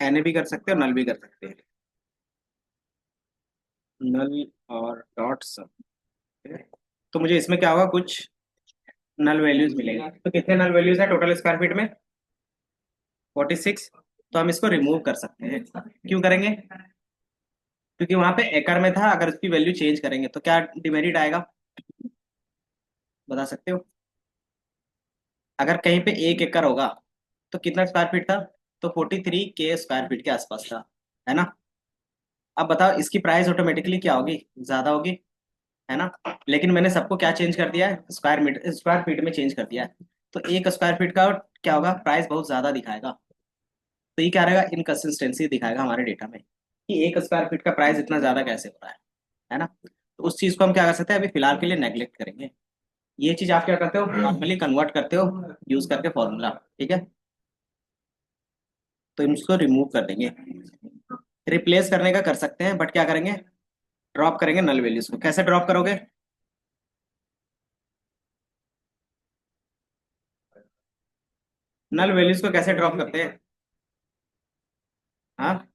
एनए भी कर सकते हैं और नल भी कर सकते हैं नल और डॉट सब तो मुझे इसमें क्या होगा कुछ नल वैल्यूज मिलेंगे तो कितने नल वैल्यूज है टोटल स्क्वायर फीट में 46 तो हम इसको रिमूव कर सकते हैं क्यों करेंगे क्योंकि वहां पे एकड़ में था, अगर इसकी वैल्यू चेंज करेंगे तो क्या डिमेरिट आएगा, बता सकते हो? अगर कहीं पे 1 एकड़ होगा तो कितना स्क्वायर फीट था, तो 43 के स्क्वायर फीट के आसपास था, है ना? अब बताओ इसकी प्राइस ऑटोमेटिकली क्या होगी, ज्यादा होगी, है ना? लेकिन मैंने सबको क्या चेंज कर दिया है, स्क्वायर फीट में चेंज कर दिया है। तो 1 स्क्वायर फीट का क्या होगा, प्राइस बहुत ज्यादा दिखाएगा। तो ये क्या रहेगा, इनकंसिस्टेंसी दिखाएगा हमारे डेटा में कि 1 स्क्वायर फीट का प्राइस इतना ज्यादा कैसे हो रहा है ना? तो उस चीज को हम क्या कर सकते हैं, अभी फिलहाल के लिए नेग्लेक्ट करेंगे। ये चीज आप क्या करते हो, नॉर्मली कन्वर्ट करते हो यूज करके फॉर्मूला, ठीक है? तो इसको रिमूव कर देंगे। रिप्लेस करने का कर सकते हैं, बट क्या करेंगे, ड्रॉप करेंगे नल वैल्यूज को। कैसे ड्रॉप करोगे, नल वैल्यूज को कैसे ड्रॉप करते हैं? हाँ,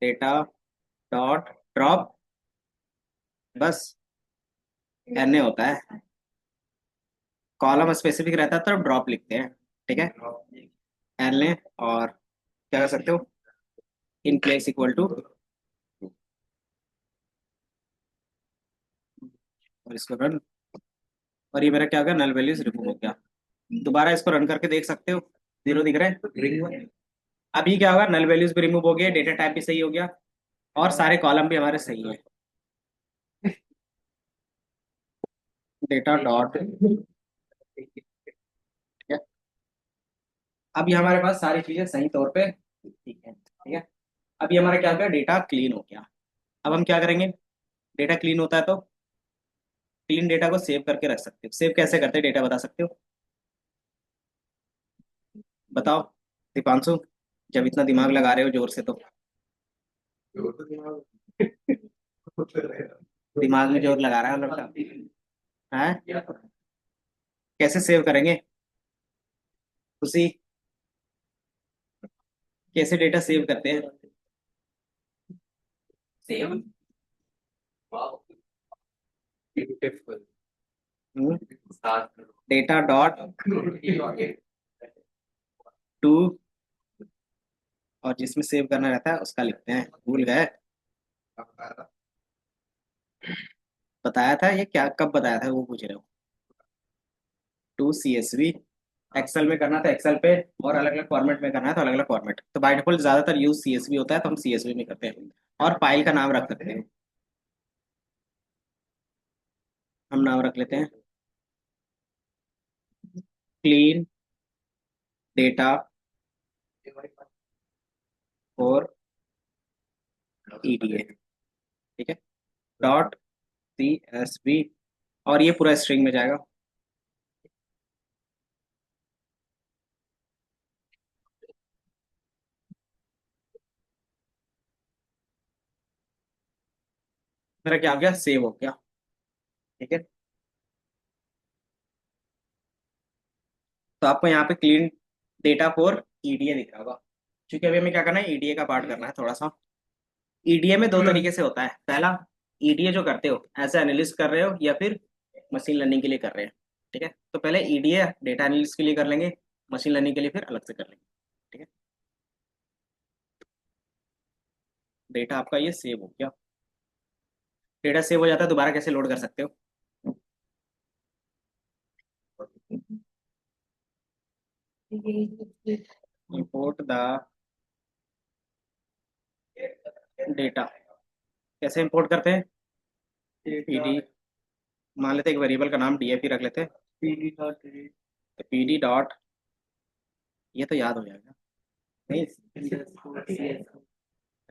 डेटा डॉट ड्रॉप, बस एन होता है, कॉलम स्पेसिफिक रहता है तो ड्रॉप लिखते हैं, ठीक है? एन लें और क्या कर सकते हो, इन प्लेस इक्वल टू, और इसको रन, और ये मेरा क्या होगा, नल वैल्यूज रिमूव हो गया। दोबारा इसको रन करके देख सकते हो, 0 दिख रहा है। अभी क्या होगा, नल वैल्यूज भी रिमूव हो गए, डेटा टाइप भी सही हो गया, और सारे कॉलम भी हमारे सही है। डेटा डॉट, ठीक है? अभी हमारे पास सारी चीजें सही तौर पे ठीक है, ठीक है? अभी हमारा क्या हो गया, डेटा क्लीन हो गया। अब हम क्या करेंगे, डेटा क्लीन होता है तो क्लीन डेटा को सेव करके रख सकते हो। सेव कैसे करते हैं डेटा, बता सकते हो? बताओ दीपांशु, जब इतना दिमाग लगा रहे हो जोर से तो। दिमाग में जोर लगा रहा है लड़का, है? कैसे सेव करेंगे उसी, कैसे डेटा सेव करते हैं? Same. Beautiful. Data dot to, और जिसमें सेव करना रहता है उसका लिखते हैं, भूल गए? बताया था ये, क्या कब बताया था वो पूछ रहे हो? टू CSV, एक्सेल में करना था एक्सेल पे, और अलग अलग फॉर्मेट में करना है तो अलग अलग फॉर्मेट। तो बाय डिफॉल्ट ज्यादातर यूज CSV होता है तो हम CSV में करते हैं, और फाइल का नाम रख सकते हैं। हम नाम रख लेते हैं क्लीन डेटा फॉर EDA, ठीक है? डॉट CSV, और ये पूरा स्ट्रिंग में जाएगा। मेरा क्या हो गया, सेव हो गया, ठीक है? तो आपको यहाँ पे क्लीन डेटा फॉर EDA दिख रहा होगा, क्योंकि अभी हमें क्या करना है, EDA का पार्ट करना है थोड़ा सा। EDA में दो तरीके से होता है, पहला EDA जो करते हो एज एनालिस्ट कर रहे हो या फिर मशीन लर्निंग के लिए कर रहे हैं, ठीक है? तो पहले EDA डेटा एनालिस्ट के लिए कर लेंगे, मशीन लर्निंग के लिए फिर अलग से कर लेंगे, ठीक है? डेटा आपका ये सेव हो गया। डेटा सेव हो जाता है, दोबारा कैसे लोड कर सकते हो? इंपोर्ट द डेटा, कैसे इंपोर्ट करते हैं? PD, मान लेते हैं एक वेरिएबल का नाम DFE रख लेते हैं, तो PD डॉट, ये तो याद हो जाएगा, नहीं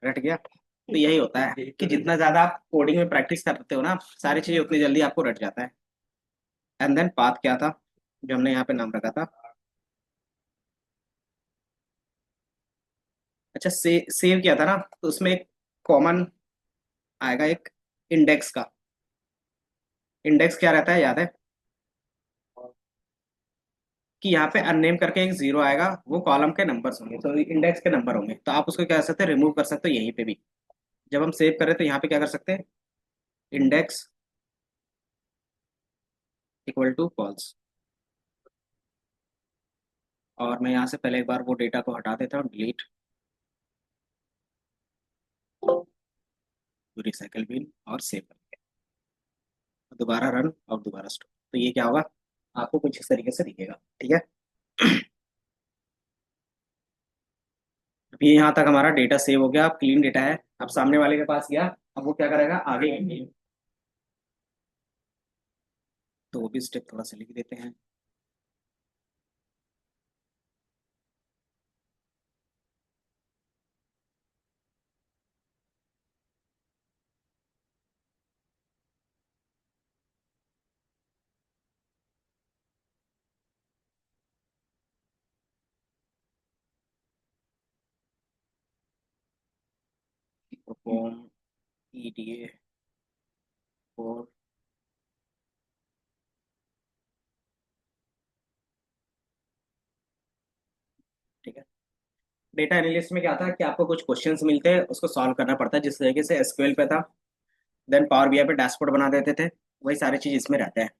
रट गया? तो यही होता है कि जितना ज्यादा आप कोडिंग में प्रैक्टिस करते हो ना, सारी चीजें उतनी जल्दी आपको रट जाता है। एंड देन पाथ क्या था जो हमने यहाँ पे नाम रखा था, अच्छा सेव किया था ना, तो उसमें एक कॉमन आएगा, एक इंडेक्स का। इंडेक्स क्या रहता है, याद है? कि यहाँ पे अननेम करके एक 0 आएगा, वो कॉलम के नंबर्स होंगे, तो इंडेक्स के नंबर होंगे। तो आप उसको क्या कर सकते हैं, रिमूव कर सकते हो यहीं पे भी। जब हम सेव करें तो यहाँ पे क्या कर सकते हैं, इंडेक्स इक्वल टू फॉल्स, और मैं यहाँ से पहले एक बार वो डेटा को हटा देता हूँ, डिलीट। रिसाइकल बिन और सेव कर दिया, दोबारा रन और दोबारा स्टोर। तो ये क्या होगा, आपको कुछ इस तरीके से दिखेगा। ठीक है, अभी यहाँ तक हमारा डेटा सेव हो गया, अब क्लीन डेटा है। अब सामने वाले के पास गया, अब वो क्या करेगा आगे कंटिन्यू। तो वो भी स्टेप थोड़ा सा लिख देते हैं। परफॉर्म ईडीए और ठीक है, डेटा एनालिस्ट में क्या था कि आपको कुछ क्वेश्चंस मिलते हैं, उसको सॉल्व करना पड़ता है। जिस तरीके से एसक्यूएल पे था, देन पावर बीआई पे डैशबोर्ड बना देते थे, वही सारी चीज इसमें रहता है।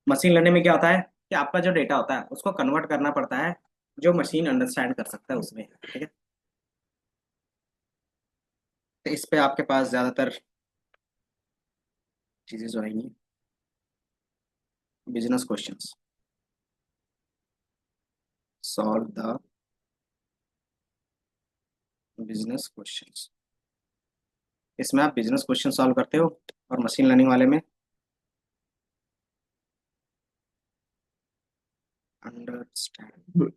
मशीन लर्निंग में क्या होता है कि आपका जो डेटा होता है उसको कन्वर्ट करना पड़ता है जो मशीन अंडरस्टैंड कर सकता है उसमें। ठीक है, तो इस पे आपके पास ज्यादातर चीजें जो आएंगी, business questions, solve the business questions, इसमें आप बिजनेस क्वेश्चन सॉल्व करते हो। और मशीन लर्निंग वाले में अंडरस्टैंड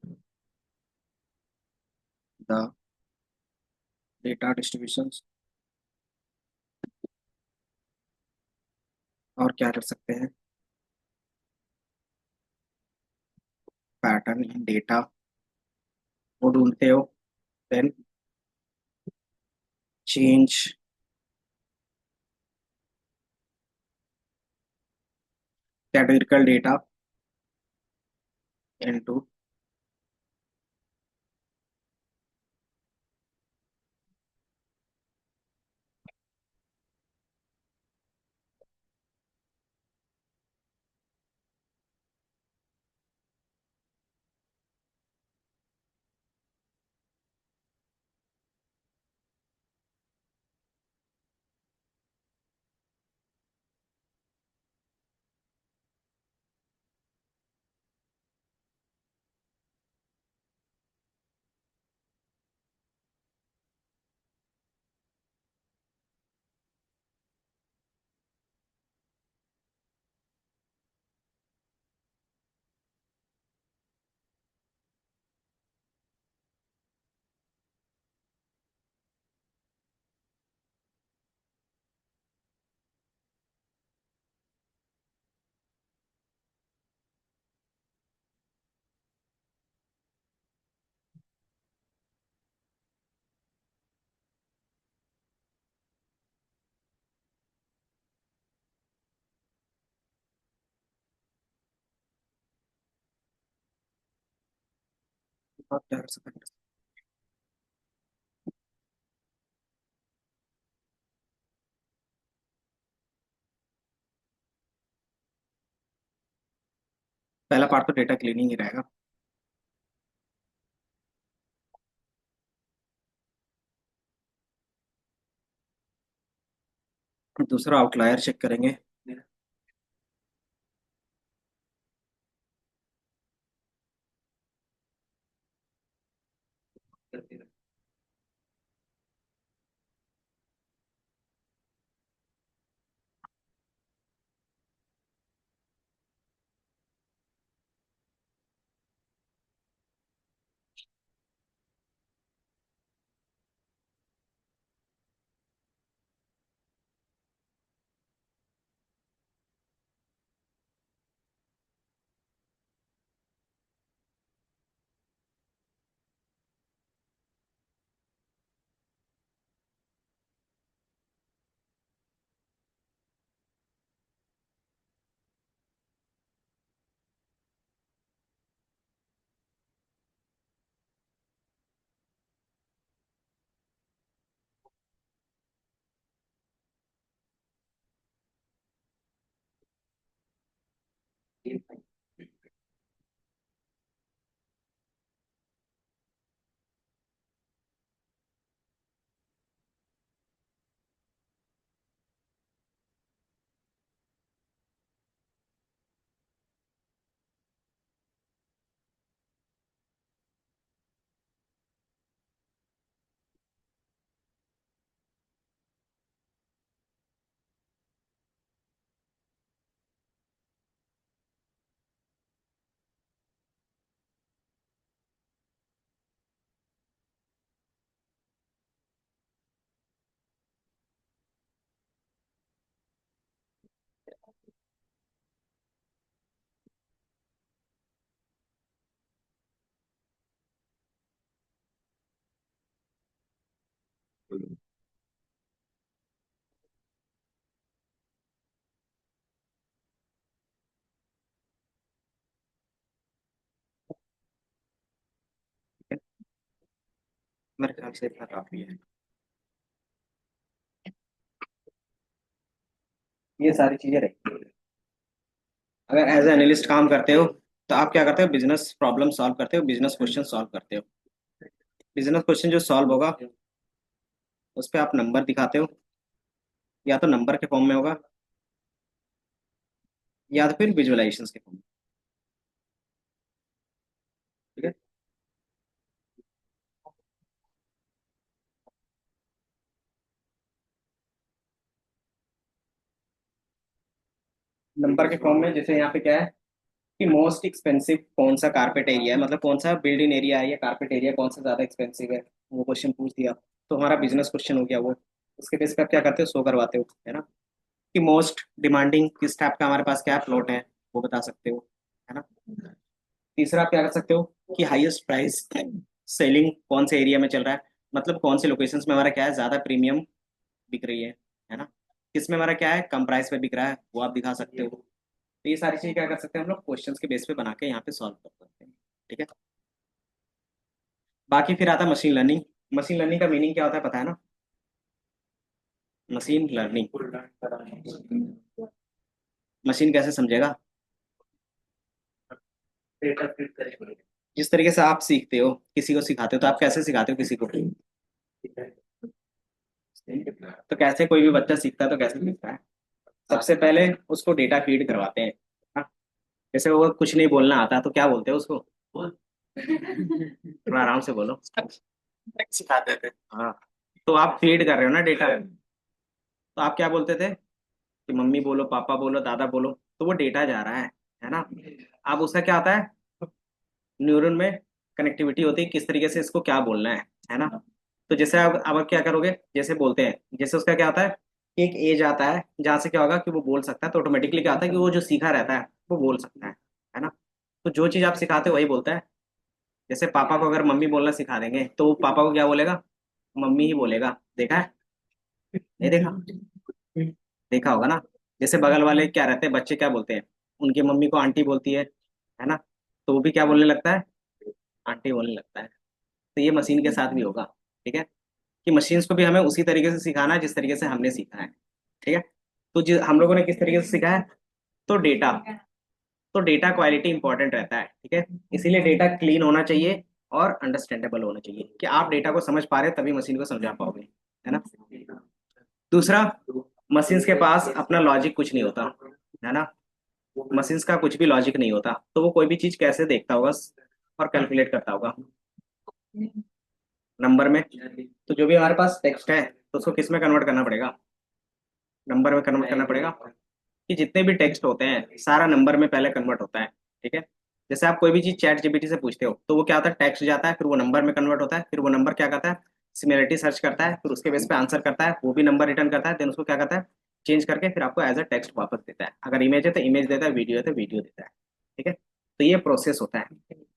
द डेटा डिस्ट्रीब्यूशन। और क्या कर सकते हैं, पैटर्न इन डेटा वो ढूंढते हो। Then change categorical data into और क्या कर सकते हैं। पहला पार्ट तो डेटा क्लीनिंग ही रहेगा। दूसरा आउटलायर चेक करेंगे। मेरे ख्याल से इतना काफी है। ये सारी चीजें रहती है। अगर एज एनालिस्ट काम करते हो तो आप क्या करते हो, बिजनेस प्रॉब्लम सॉल्व करते हो, बिजनेस क्वेश्चन सॉल्व करते हो। बिजनेस क्वेश्चन जो सॉल्व होगा उस पर आप नंबर दिखाते हो, या तो नंबर के फॉर्म में होगा या तो फिर विजुअलाइजेशन के फॉर्म में। ठीक है। नंबर के फॉर्म में जैसे यहाँ पे क्या है कि मोस्ट एक्सपेंसिव कौन सा कारपेट एरिया है, मतलब कौन सा बिल्डिंग एरिया है या कारपेट एरिया कौन सा ज्यादा एक्सपेंसिव है, वो क्वेश्चन पूछ दिया तो हमारा बिजनेस क्वेश्चन हो गया वो। उसके बेस पे आप क्या करते हो, शो करवाते हो, है ना, कि मोस्ट डिमांडिंग किस टाइप का हमारे पास क्या प्लॉट है वो बता सकते हो, है ना। तीसरा आप क्या कर सकते हो कि हाईएस्ट प्राइस सेलिंग कौन से एरिया में चल रहा है, मतलब कौन से लोकेशंस में हमारा क्या है ज्यादा प्रीमियम बिक रही है ना, किसमें हमारा क्या है कम प्राइस पे बिक रहा है वो आप दिखा सकते हो। तो ये सारी चीजें क्या कर सकते हैं हम लोग क्वेश्चंस के बेस पे बना के यहाँ पे सॉल्व कर सकते हैं। ठीक है। बाकी फिर आता है मशीन लर्निंग। मशीन लर्निंग का मीनिंग क्या होता है पता है ना, मशीन लर्निंग। मशीन कैसे समझेगा, डेटा फिट करेंगे। जिस तरीके से आप सीखते हो किसी को सिखाते हो तो आप कैसे सिखाते हो किसी को, ठीक है। तो कैसे कोई भी बच्चा सीखता है तो कैसे सीखता है, सबसे पहले उसको डेटा फीड करवाते हैं। हाँ? जैसे वो कुछ नहीं बोलना आता तो क्या बोलते हैं उसको, थोड़ा आराम से बोलो, सिखाते थे। हाँ। तो आप फीड कर रहे हो ना डेटा, तो आप क्या बोलते थे कि मम्मी बोलो पापा बोलो दादा बोलो, तो वो डेटा जा रहा है ना। अब उसका क्या आता है, न्यूरन में कनेक्टिविटी होती है किस तरीके से इसको क्या बोलना है ना। तो जैसे अब क्या करोगे, जैसे बोलते हैं जैसे उसका क्या आता है कि एक एज आता है जहाँ से क्या होगा कि वो बोल सकता है, तो ऑटोमेटिकली क्या आता है कि वो जो सीखा रहता है वो बोल सकता है ना। तो जो चीज आप सिखाते हो वही बोलता है। जैसे पापा को अगर मम्मी बोलना सिखा देंगे तो वो पापा को क्या बोलेगा, मम्मी ही बोलेगा। देखा है, नहीं देखा, देखा होगा ना। जैसे बगल वाले क्या रहते हैं बच्चे क्या बोलते हैं, उनकी मम्मी को आंटी बोलती है ना, तो वो भी क्या बोलने लगता है, आंटी बोलने लगता है। तो ये मशीन के साथ भी होगा। ठीक है, कि मशीन्स को भी हमें उसी तरीके से सिखाना है जिस तरीके से हमने सीखा है। ठीक है। तो हम लोगों ने किस तरीके से सीखा है, तो डेटा, तो डेटा क्वालिटी इंपॉर्टेंट रहता है। ठीक है, इसीलिए डेटा क्लीन होना चाहिए और अंडरस्टैंडेबल होना चाहिए कि आप डेटा को समझ पा रहे हो तभी मशीन को समझा पाओगे, है ना। दूसरा, मशीन्स के पास अपना लॉजिक कुछ नहीं होता, है ना। मशीन्स का कुछ भी लॉजिक नहीं होता, तो वो कोई भी चीज कैसे देखता होगा और कैलकुलेट करता होगा, नंबर में। तो जो भी हमारे पास टेक्स्ट है तो उसको किस में कन्वर्ट करना पड़ेगा, नंबर में कन्वर्ट करना पड़ेगा। कि जितने भी टेक्स्ट होते हैं सारा नंबर में पहले कन्वर्ट होता है। ठीक है। जैसे आप कोई भी चीज चैट जीपीटी से पूछते हो तो वो क्या होता है, टेक्स्ट जाता है फिर वो नंबर में कन्वर्ट होता है, फिर वो नंबर क्या करता है, सिमिलरिटी सर्च करता है, फिर उसके बेस पे आंसर करता है, वो भी नंबर रिटर्न करता है, देन उसको क्या करता है, चेंज करके फिर आपको एज अ टेक्स्ट वापस देता है। अगर इमेज है तो इमेज देता है, वीडियो है तो वीडियो देता है। ठीक है। तो ये प्रोसेस होता है,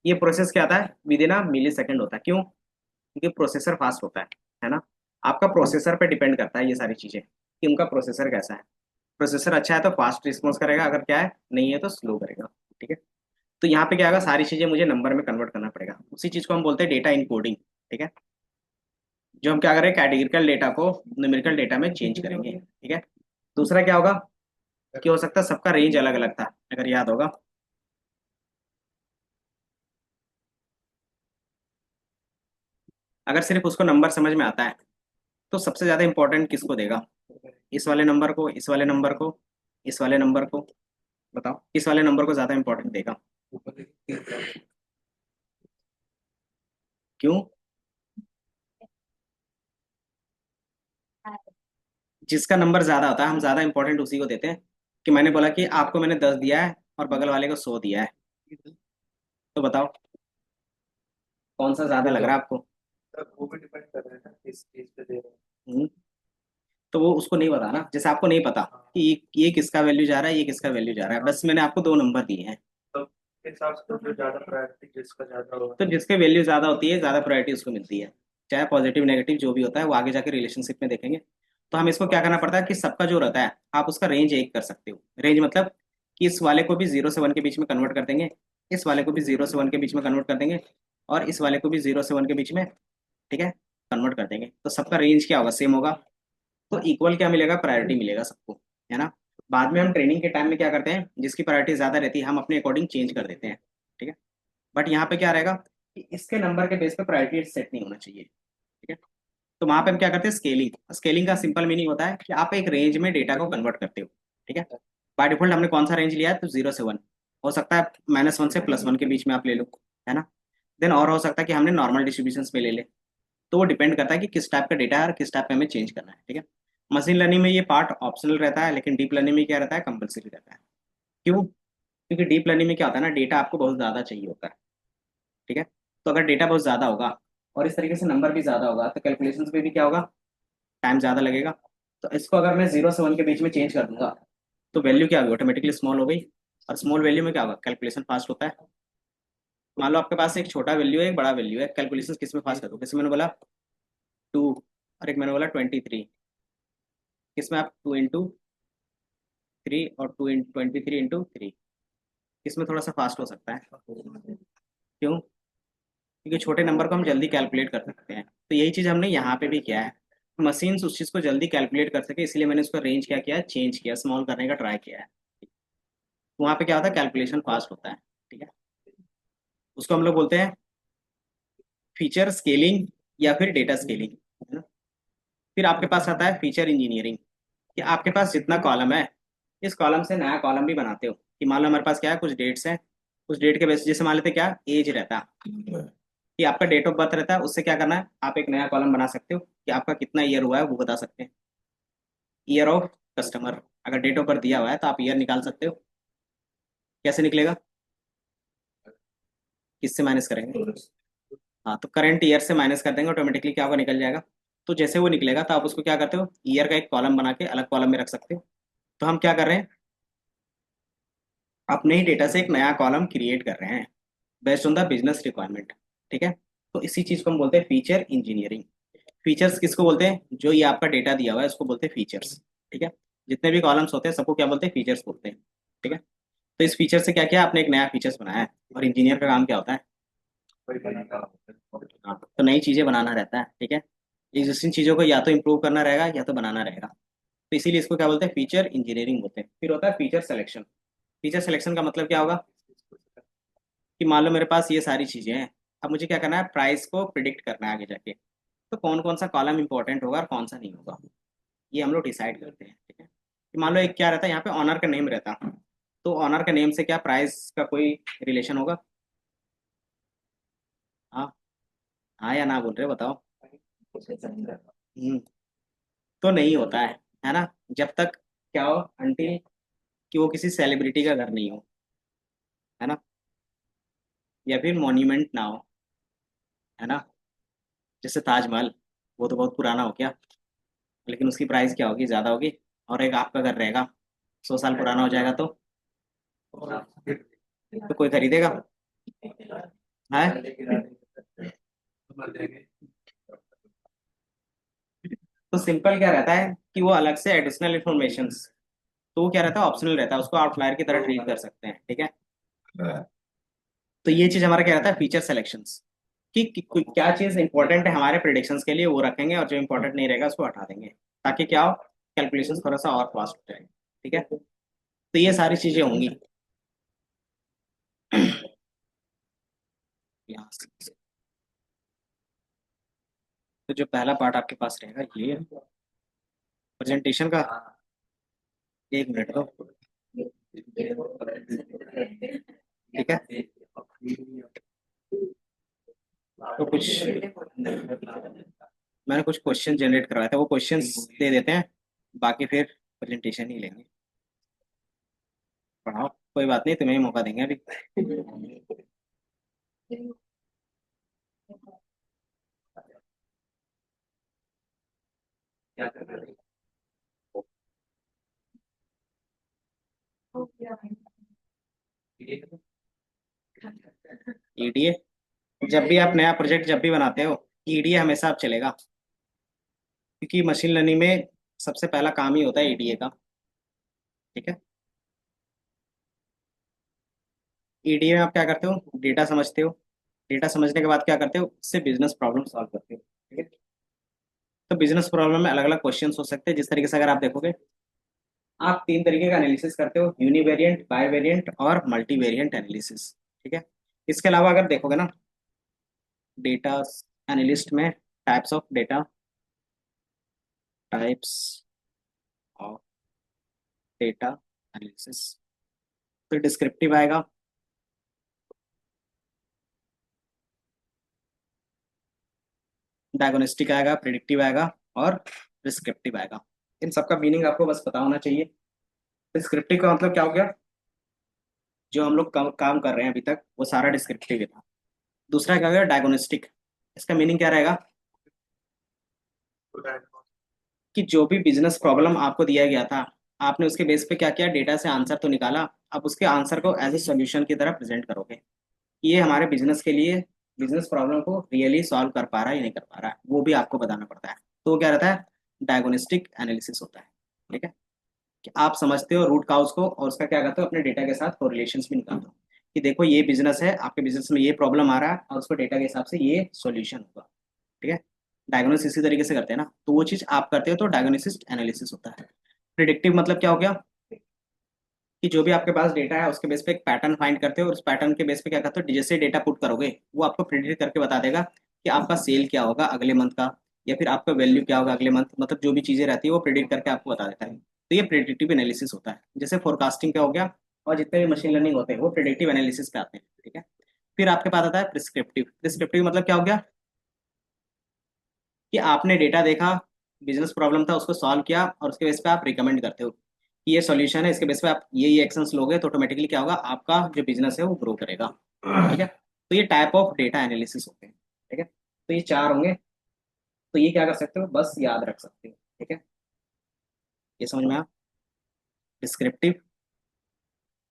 ये प्रोसेस क्या आता है, with in a milli second होता है। क्यों, क्योंकि प्रोसेसर फास्ट होता है ना। आपका प्रोसेसर पे डिपेंड करता है ये सारी चीजें कि उनका प्रोसेसर कैसा है। प्रोसेसर अच्छा है तो फास्ट रिस्पॉन्स करेगा, अगर क्या है नहीं है तो स्लो करेगा। ठीक है। तो यहाँ पे क्या होगा, सारी चीजें मुझे नंबर में कन्वर्ट करना पड़ेगा, उसी चीज को हम बोलते हैं डेटा इनकोडिंग। ठीक है, जो हम क्या करें कैटेगरिकल डेटा को न्यूमेरिकल डेटा में चेंज करेंगे। ठीक है। दूसरा क्या होगा कि हो सकता है सबका रेंज अलग अलग था, अगर याद होगा। अगर सिर्फ उसको नंबर समझ में आता है तो सबसे ज्यादा इंपॉर्टेंट किसको देगा, इस वाले नंबर को, इस वाले नंबर को, इस वाले नंबर को, बताओ किस वाले नंबर को ज्यादा इंपॉर्टेंट देगा, क्यों, जिसका नंबर ज्यादा होता है हम ज्यादा इंपॉर्टेंट उसी को देते हैं। कि मैंने बोला कि आपको मैंने 10 दिया है और बगल वाले को 100 दिया है, तो बताओ कौन सा ज्यादा लग रहा है आपको। वो भी डिपेंड कर रहा है ना किस चीज पे दे रहे हम्म, तो वो उसको नहीं पता ना, जैसे आपको नहीं पता कि ये किसका वैल्यू जा रहा है, ये किसका वैल्यू जा रहा है, बस मैंने आपको 2 नंबर दिए हैं। हैं। तो के हिसाब से तो जो ज्यादा प्रायोरिटी जिसका ज्यादा होगा। तो जिसके वैल्यू ज्यादा होती है ज्यादा प्रायोरिटी उसको मिलती है, चाहे पॉजिटिव नेगेटिव जो भी होता है वो आगे जाके रिलेशनशिप में देखेंगे। तो हम इसको क्या करना पड़ता है कि सबका जो रहता है आप उसका रेंज एक कर सकते हो। रेंज मतलब कि इस वाले को भी 0 से 1 के बीच में कन्वर्ट कर देंगे, इस वाले को भी 0 से 1 के बीच में कन्वर्ट कर देंगे, और इस वाले को भी 0 से 1 के बीच में। ठीक है। कन्वर्ट कर देंगे तो सबका रेंज क्या होगा, सेम होगा। तो इक्वल क्या मिलेगा, प्रायोरिटी मिलेगा सबको, है ना। बाद में हम ट्रेनिंग के टाइम में क्या करते हैं, जिसकी प्रायोरिटी ज़्यादा रहती है हम अपने अकॉर्डिंग चेंज कर देते हैं, ठीक है। बट यहाँ पे क्या रहेगा कि इसके नंबर के बेस पे प्रायोरिटी सेट नहीं होना चाहिए, ठीक है। तो वहाँ पे हम क्या करते हैं, स्केलिंग। स्केलिंग का सिंपल मीनिंग होता है कि आप एक रेंज में डेटा को कन्वर्ट करते हो, ठीक है। बाय डिफॉल्ट हमने कौन सा रेंज लिया है, तो 0 से 1, हो सकता है -1 से +1 के बीच में आप ले लो, है ना। देन और हो सकता है कि हमने नॉर्मल डिस्ट्रीब्यूशन में ले ले। तो वो डिपेंड करता है कि किस टाइप का डेटा है और किस टाइप में हमें चेंज करना है, ठीक है। मशीन लर्निंग में ये पार्ट ऑप्शनल रहता है, लेकिन डीप लर्निंग में क्या रहता है, कंपलसरी रहता है। क्यों? क्योंकि डीप लर्निंग में क्या होता है ना, डेटा आपको बहुत ज़्यादा चाहिए होता है, ठीक है। तो अगर डेटा बहुत ज़्यादा होगा और इस तरीके से नंबर भी ज़्यादा होगा तो कैलकुलेशन में भी क्या होगा, टाइम ज़्यादा लगेगा। तो इसको अगर मैं 0 से 1 के बीच में चेंज कर दूंगा तो वैल्यू क्या होगी, ऑटोमेटिकली स्मॉल हो गई। और स्मॉल वैल्यू में क्या होगा, कैलकुलेशन फास्ट होता है। मान लो आपके पास एक छोटा वैल्यू है, एक बड़ा वैल्यू है, कैलकुलेशन किस में फास्ट करोगे, किसमें मैंने बोला 2, और एक मैंने बोला 23, किसमें आप 2 × 3 और 23 × 3, इसमें थोड़ा सा फास्ट हो सकता है। क्यों? क्योंकि छोटे नंबर को हम जल्दी कैलकुलेट कर सकते हैं। तो यही चीज़ हमने यहाँ पे भी किया है, मशीन्स उस चीज़ को जल्दी कैलकुलेट कर सके, इसलिए मैंने उसका रेंज क्या किया, चेंज किया, स्मॉल करने का ट्राई किया है। वहाँ पे क्या होता है, कैलकुलेशन फास्ट होता है, ठीक है। उसको हम लोग बोलते हैं फीचर स्केलिंग या फिर डेटा स्केलिंग, है ना। फिर आपके पास आता है फीचर इंजीनियरिंग, कि आपके पास जितना कॉलम है, इस कॉलम से नया कॉलम भी बनाते हो। कि मान लो हमारे पास क्या है, कुछ डेट्स हैं, उस डेट के बेस जैसे मान लेते हैं क्या, एज रहता है कि आपका डेट ऑफ बर्थ रहता है, उससे क्या करना है, आप एक नया कॉलम बना सकते हो कि आपका कितना ईयर हुआ है वो बता सकते हैं। ईयर ऑफ कस्टमर, अगर डेट ऑफ बर्थ दिया हुआ है तो आप ईयर निकाल सकते हो। कैसे निकलेगा, किससे माइनस करेंगे, हाँ तो करंट ईयर से माइनस कर देंगे, ऑटोमेटिकली क्या होगा, निकल जाएगा। तो जैसे वो निकलेगा तो आप उसको क्या करते हो, ईयर का एक कॉलम बना के अलग कॉलम में रख सकते हो। तो हम क्या कर रहे हैं, अपने ही डेटा से एक नया कॉलम क्रिएट कर रहे हैं based on the business requirement, ठीक है। तो इसी चीज को हम बोलते हैं फीचर इंजीनियरिंग। फीचर्स किसको बोलते हैं, जो ये आपका डेटा दिया हुआ है उसको बोलते हैं फीचर्स, ठीक है। जितने भी कॉलम्स होते हैं सबको क्या बोलते हैं, फीचर्स बोलते हैं, ठीक है। तो इस फीचर से क्या किया आपने, एक नया फीचर्स बनाया है। और इंजीनियर का काम क्या होता है, हाँ, तो नई चीजें बनाना रहता है, ठीक है। एग्जिस्टिंग चीजों को या तो इम्प्रूव करना रहेगा या तो बनाना रहेगा। तो इसीलिए इसको क्या बोलते हैं, फीचर इंजीनियरिंग बोलते हैं। फिर होता है फीचर सिलेक्शन। फीचर सिलेक्शन का मतलब क्या होगा, कि मान लो मेरे पास ये सारी चीजें हैं, अब मुझे क्या करना है, प्राइस को प्रिडिक्ट करना है आगे जाके। तो कौन कौन सा कॉलम इंपॉर्टेंट होगा और कौन सा नहीं होगा, ये हम लोग डिसाइड करते हैं, ठीक है। कि मान लो एक क्या रहता है, यहाँ पे ऑनर का नेम रहता, तो ऑनर का नेम से क्या प्राइस का कोई रिलेशन होगा। हाँ, हाँ या ना बोल रहे हो, बताओ। हम्म, तो नहीं होता है ना। जब तक क्या हो, अंटिल कि वो किसी सेलिब्रिटी का घर नहीं हो, है ना, या फिर मॉन्यूमेंट ना हो, है ना। जैसे ताजमहल, वो तो बहुत पुराना हो गया, लेकिन उसकी प्राइस क्या होगी, ज़्यादा होगी। और एक आपका घर रहेगा, 100 साल पुराना हो जाएगा तो कोई खरीदेगा, है। तो सिंपल क्या रहता है कि वो अलग से एडिशनल इन्फॉर्मेशन, तो वो क्या रहता है, ऑप्शनल रहता है, उसको आउटलायर की तरह ट्रीट कर सकते हैं, ठीक है। तो ये चीज़ हमारा क्या रहता है, फीचर सेलेक्शंस, क्या चीज़ इंपॉर्टेंट है हमारे प्रिडिक्शंस के लिए वो रखेंगे, और जो इंपॉर्टेंट नहीं रहेगा उसको हटा देंगे, ताकि क्या हो, कैलकुलेशन थोड़ा सा और फास्ट हो जाए, ठीक है। तो ये सारी चीज़ें होंगी यहाँ से। तो जो पहला पार्ट आपके पास रहेगा ये प्रेजेंटेशन का, 1 मिनट दो, ठीक है। तो कुछ मैंने कुछ क्वेश्चन जनरेट करवाया था, वो क्वेश्चंस दे देते हैं, बाकी फिर प्रेजेंटेशन ही लेंगे। पढ़ाओ, कोई बात नहीं, तुम्हें ही मौका देंगे अभी। क्या कर रहे हो? ईडीए, जब भी आप नया प्रोजेक्ट जब भी बनाते हो, ईडीए हमेशा आप चलेगा, क्योंकि मशीन लर्निंग में सबसे पहला काम ही होता है ईडीए का, ठीक है। ईडीए में आप क्या करते हो, डेटा समझते हो, डेटा समझने के बाद क्या करते हो, उससे बिजनेस प्रॉब्लम सॉल्व करते हो, ठीक है। तो बिजनेस प्रॉब्लम में अलग अलग क्वेश्चन हो सकते हैं। जिस तरीके से अगर आप देखोगे, आप 3 तरीके का एनालिसिस करते हो, यूनिवेरिएंट, बाईवेरिएंट और मल्टीवेरिएंट एनालिसिस। ठीक है। इसके अलावा अगर देखोगे ना, डेटा एनालिस्ट में types of data, types of data analysis, तो डिस्क्रिप्टिव आएगा, डायग्नोस्टिक आएगा, प्रिडिक्टिव आएगा और प्रिस्क्रिप्टिव आएगा। इन सबका मीनिंग आपको बस पता होना चाहिए। डिस्क्रिप्टिव का मतलब क्या हो गया, जो हम लोग काम कर रहे हैं अभी तक वो सारा डिस्क्रिप्टिव ही था। दूसरा क्या हो गया, डायग्नोस्टिक। इसका मीनिंग क्या रहेगा कि जो भी बिजनेस प्रॉब्लम आपको दिया गया था, आपने उसके बेस पे क्या किया, डेटा से आंसर तो निकाला, अब उसके आंसर को एज ए सोल्यूशन की तरह प्रेजेंट करोगे। ये हमारे बिजनेस के लिए बिजनेस प्रॉब्लम को रियली सॉल्व कर पा रहा है या नहीं कर पा रहा है, वो भी आपको बताना पड़ता है। तो वो क्या रहता है, डायग्नोस्टिक एनालिसिस होता है। ठीक है, कि आप समझते हो रूट काउज को और उसका क्या करते हो, अपने डेटा के साथ कोरिलेशन भी निकालते हो कि देखो ये बिजनेस है, आपके बिजनेस में ये प्रॉब्लम आ रहा है और उसको डेटा के हिसाब से ये सॉल्यूशन होगा। ठीक है, डायग्नोसिस इसी तरीके से करते हैं ना, तो वो चीज आप करते हो तो डायग्नोसिस एनालिसिस होता है। प्रिडिक्टिव मतलब क्या हो गया कि जो भी आपके पास डेटा है उसके बेस पे एक पैटर्न फाइंड करते हो और उस पैटर्न के बेस पे क्या करते हो, जैसे डेटा पुट करोगे वो आपको प्रिडिक्ट करके बता देगा कि आपका सेल क्या होगा अगले मंथ का, या फिर आपका वैल्यू क्या होगा अगले मंथ, मतलब जो भी चीजें रहती है वो प्रिडिक्ट करके आपको बता देता है। तो ये प्रिडिक्टिव एनालिसिस होता है। जैसे फोरकास्टिंग का हो गया, और जितने भी मशीन लर्निंग होते हैं वो प्रिडिक्टिव एनालिसिस पे आते हैं। ठीक है, फिर आपके पास आता है प्रिस्क्रिप्टिव। प्रिस्क्रिप्टिव मतलब क्या हो गया कि आपने डेटा देखा, बिजनेस प्रॉब्लम था, उसको सॉल्व किया और उसके बेस पे आप रिकमेंड करते हो कि ये सॉल्यूशन है, इसके बेस पे आप ये एक्शंस लोगे तो ऑटोमेटिकली क्या होगा, आपका जो बिजनेस है वो ग्रो करेगा। ठीक है, तो ये टाइप ऑफ डेटा एनालिसिस होते हैं। ठीक है, तो ये 4 होंगे, तो ये क्या कर सकते हो, बस याद रख सकते हो। ठीक है, ये समझ में आया, डिस्क्रिप्टिव,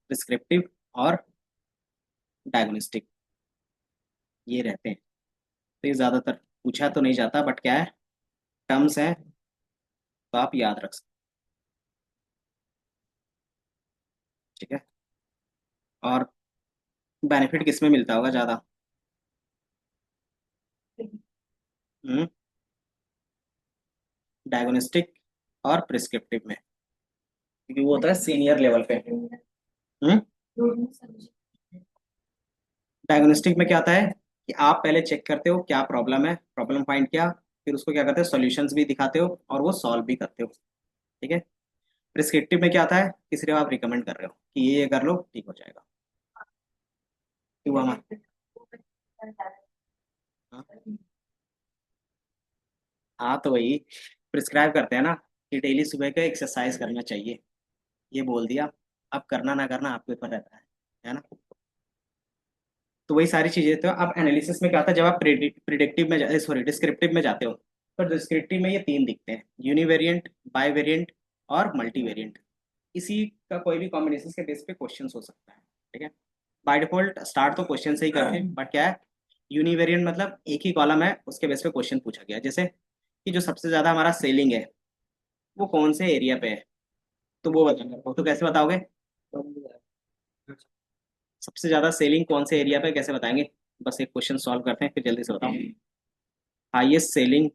प्रिस्क्रिप्टिव और डायग्नोस्टिक, ये रहते हैं। तो ये ज्यादातर पूछा तो नहीं जाता, बट क्या है, टर्म्स है तो आप याद रख सकते हो। ठीक है, और बेनिफिट किस में मिलता होगा ज्यादा, डायग्नोस्टिक और प्रिस्क्रिप्टिव में, क्योंकि वो होता है सीनियर लेवल पे। डायग्नोस्टिक में क्या आता है कि आप पहले चेक करते हो क्या प्रॉब्लम है, प्रॉब्लम फाइंड किया, फिर उसको क्या करते हो, सॉल्यूशंस भी दिखाते हो और वो सॉल्व भी करते हो। ठीक है, प्रिस्क्रिप्टिव में क्या आता है कि सिर्फ आप रिकमेंड कर रहे हो कि ये कर लो ठीक हो जाएगा। क्यों हमारा, हाँ हाँ, तो वही प्रिस्क्राइब करते हैं ना कि डेली सुबह का एक्सरसाइज करना चाहिए, ये बोल दिया, अब करना ना करना आपके ऊपर रहता है ना। तो वही सारी चीजें, तो आप एनालिसिस में क्या आता है, जब आप प्रिडिक्टिव में, सॉरी डिस्क्रिप्टिव में जाते हो, तो डिस्क्रिप्टिव में ये 3 दिखते हैं, यूनिवेरिएंट, बाईवेरिएंट और मल्टीवेरिएंट। इसी का कोई भी कॉम्बिनेशन के बेस पे क्वेश्चन हो सकता है। ठीक है, बाय डिफॉल्ट स्टार्ट तो क्वेश्चन से ही करते हैं, बट क्या है, यूनिवेरिएंट मतलब एक ही कॉलम है उसके बेस पे क्वेश्चन पूछा गया, जैसे कि जो सबसे ज्यादा हमारा सेलिंग है वो कौन से एरिया पे है, तो वो बताना, वो तो कैसे बताओगे, सबसे ज्यादा सेलिंग कौन से एरिया पे, कैसे बताएंगे, बस एक क्वेश्चन सॉल्व करते हैं फिर जल्दी से बताओ। हाईएस्ट सेलिंग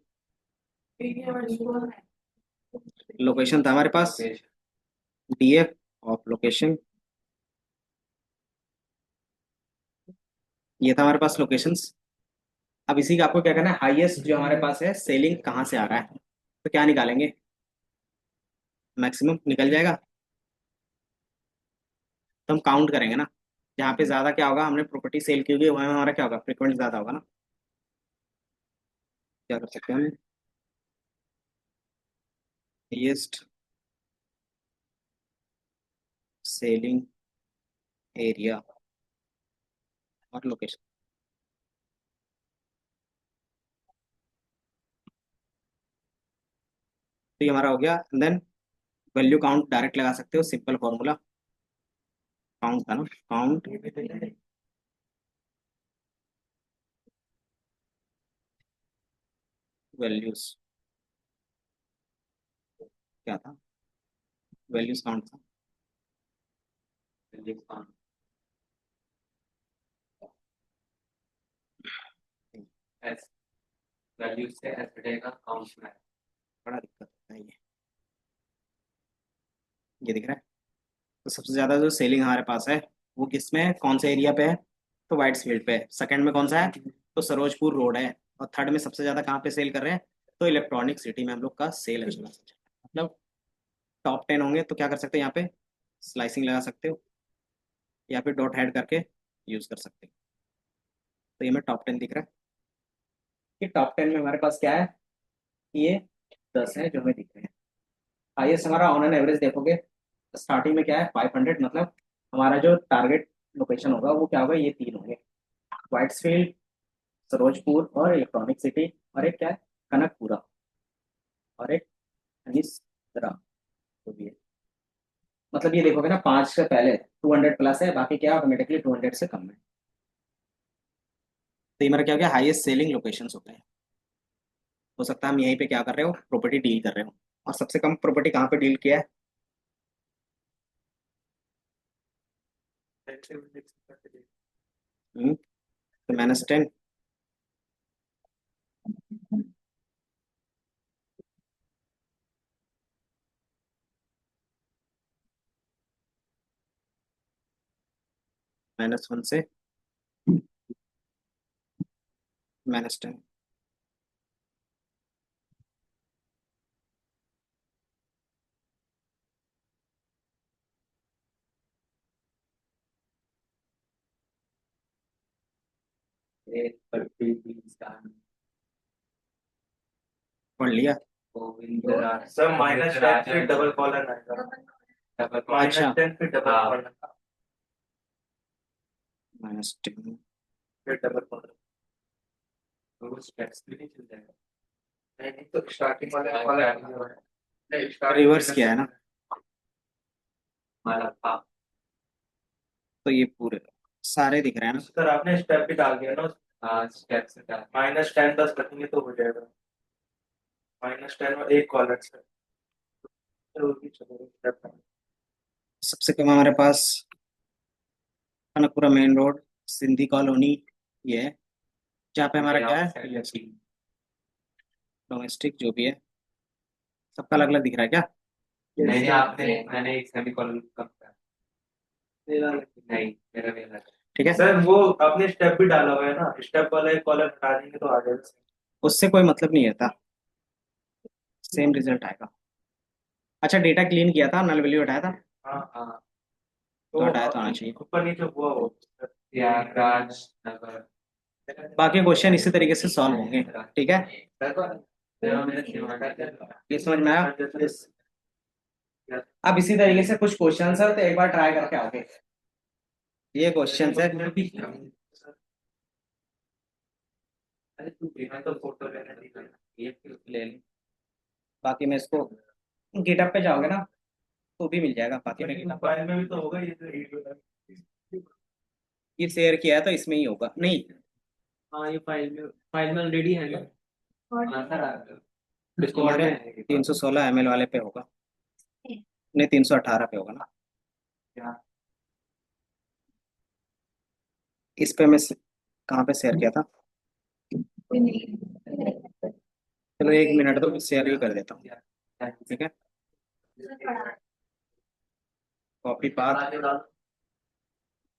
लोकेशन था हमारे पास, डीएफ ऑफ लोकेशन, ये था हमारे पास लोकेशंस। अब इसी का आपको क्या करना है, हाईएस्ट जो हमारे पास है सेलिंग कहाँ से आ रहा है, तो क्या निकालेंगे, मैक्सिमम निकल जाएगा, तो हम काउंट करेंगे ना, जहाँ पे ज्यादा क्या होगा, हमने प्रॉपर्टी सेल की होगी वहाँ हमारा क्या होगा, फ्रिक्वेंट ज्यादा होगा ना। क्या कर सकते हैं हम, हाईएस्ट सेलिंग एरिया और लोकेशन, तो ये हमारा हो गया। देन वैल्यू काउंट डायरेक्ट लगा सकते हो, सिंपल फॉर्मूला, काउंट था ना, काउंट वैल्यूज, क्या था, वैल्यूज काउंट था, एस वैल्यू से एस घटेगा काउंट में। बड़ा दिक्कत होता है ये दिख रहा है। तो सबसे ज्यादा जो सेलिंग हमारे पास है वो किस में है, कौन से एरिया पे है? तो वाइट्स फील्ड पे है। सेकंड में कौन सा है? तो सरोजपुर रोड है। और थर्ड में सबसे ज्यादा कहाँ पे सेल कर रहे हैं? तो इलेक्ट्रॉनिक सिटी में हम लोग का सेल है चला। मतलब टॉप 10 होंगे तो क्या कर सकते हैं, यहाँ पे स्लाइसिंग लगा सकते हो या फिर डॉट हेड करके यूज कर सकते हो। तो ये में टॉप 10 दिख रहा है कि टॉप 10 में हमारे पास क्या है, ये 10 है जो हमें दिख रहे हैं। हाईएस्ट हमारा ऑन एन एवरेज देखोगे स्टार्टिंग में क्या है 500, मतलब हमारा जो टारगेट लोकेशन होगा वो क्या होगा, ये तीन होंगे, वाइट्सफील्ड, सरोजपुर और इलेक्ट्रॉनिक सिटी, और एक क्या है कनकपुरा, और एक अनिसरा जो भी है। मतलब ये देखोगे ना 5 से पहले 200 प्लस है, बाकी क्या ऑटोमेटिकली 200 से कम है। तो ये मेरा क्या हो गया, हाईएस्ट सेलिंग लोकेशंस होते हैं। हो सकता है हम यहीं पे क्या कर रहे हो, प्रॉपर्टी डील कर रहे हो। और सबसे कम प्रॉपर्टी कहाँ पे डील किया है? तो -10। -1 से -10। पढ़ लिया। गोविंद राज सर -10 फिर डबल कॉलर आएगा। अच्छा। -10 फिर डबल हाँ। कॉलर, -10। फिर डबल कॉलर। तो स्टेप्स भी नहीं चल जाएगा। नहीं नहीं, तो स्टार्टिंग वाले कॉलर नहीं, starting रिवर्स में किया है ना, हमारा हाँ तो ये पूरे सारे दिख रहे हैं ना। सर आपने स्टेप भी डाल दिया ना, हाँ स्टेप्स का -10 10 रखेंगे तो हो जाएगा। -10 और एक कॉलर सर, चलो स्टेप। सबसे कम हमारे पास Kanakapura main road, Sindhi colony, ये है जहाँ पे हमारा क्या है डोमेस्टिक जो भी है, सबका अलग अलग दिख रहा है क्या? नहीं नहीं आपने मैंने एक सेमी कॉलम कम किया नहीं मेरा भी अलग है। ठीक है, सर वो आपने स्टेप भी डाला हुआ है ना, स्टेप वाला एक कॉलर हटा देंगे तो आ जाएगा। उससे कोई मतलब नहीं रहता, सेम रिजल्ट आएगा। अच्छा, डेटा क्लीन किया था, नल वैल्यू हटाया था, हाँ हाँ तो हटाया तो आना चाहिए। ऊपर नीचे हुआ हो। प्रयागराज नगर बाकी क्वेश्चन इसी तरीके से सॉल्व होंगे। ठीक है, ये समझ में आया? अब इसी तरीके से कुछ क्वेश्चन है तो एक बार ट्राई करके आओगे। ये क्वेश्चन है, अरे तू बिना तो फोटो लेने ये ले ले बाकी मैं इसको गिटअप पे जाओगे ना तो भी मिल जाएगा। बाकी मैं GitHub फाइल में भी तो होगा ये तो ये शेयर किया है तो इसमें ही होगा नहीं। हाँ ये फाइल में ऑलरेडी है ना हाँ सर आ गया। डिस्कॉर्ड में 316 ml वाले पे होगा, नहीं 318 पे होगा ना। क्या इस पे मैं कहाँ पे शेयर किया था? चलो 1 मिनट तो शेयर ही कर देता हूँ। ठीक है, कॉपी पाथ।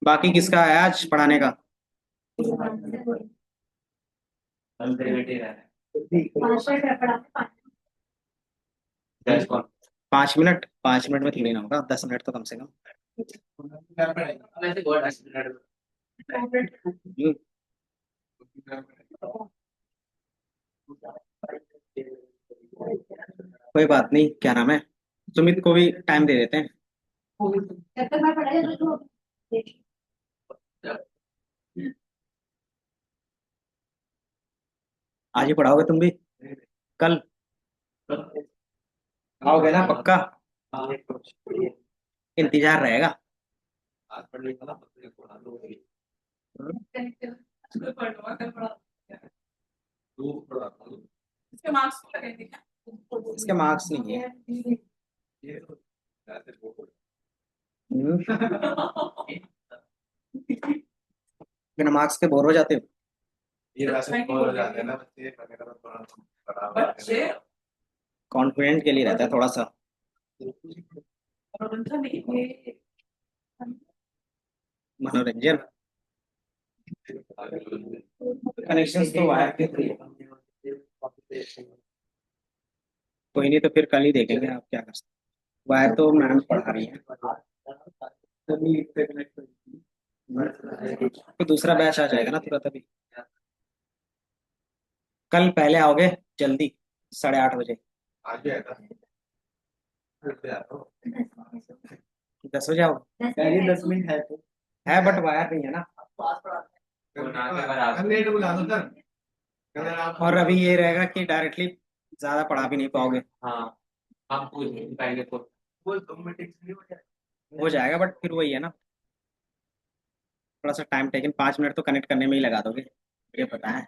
बाकी किसका है आज पढ़ाने का? कंजर्वेटिव है 5 मिनट, 5 मिनट में थोड़ी ना होगा, 10 मिनट तो कम से कम। वैसे बहुत हम्म, कोई बात नहीं, क्या नाम है, सुमित को भी टाइम दे देते हैं। आज ही पढ़ाओगे तुम भी? कल आओगे ना पक्का? इंतजार रहेगा। इसके मार्क्स नहीं है। बिना मार्क्स के बोर हो जाते हो। ये वैसे बोल हो जाते हैं ना बच्चे वगैरह तो थोड़ा कॉन्फिडेंट के लिए रहता है थोड़ा सा। मनोरंजन कनेक्शंस तो वायर के थे। कोई नहीं, तो फिर कल ही देखेंगे आप क्या कर सकते। वायर तो मैम पढ़ा रही है, तो दूसरा बैच आ जाएगा ना तुरंत अभी। कल पहले आओगे जल्दी, 8:30 बजे। 10 बजे आओगे? पहले 10 मिनट है तो है बट वायर नहीं है ना। और अभी ये रहेगा कि डायरेक्टली ज्यादा पढ़ा भी नहीं पाओगे। हाँ, हम पूछ पहले तो वो 2 मीटिंग नहीं हो जाए। हो जाएगा बट फिर वही है ना, थोड़ा सा टाइम टेकन, 5 मिनट तो कनेक्ट करने में ही लगा दोगे, ये पता है।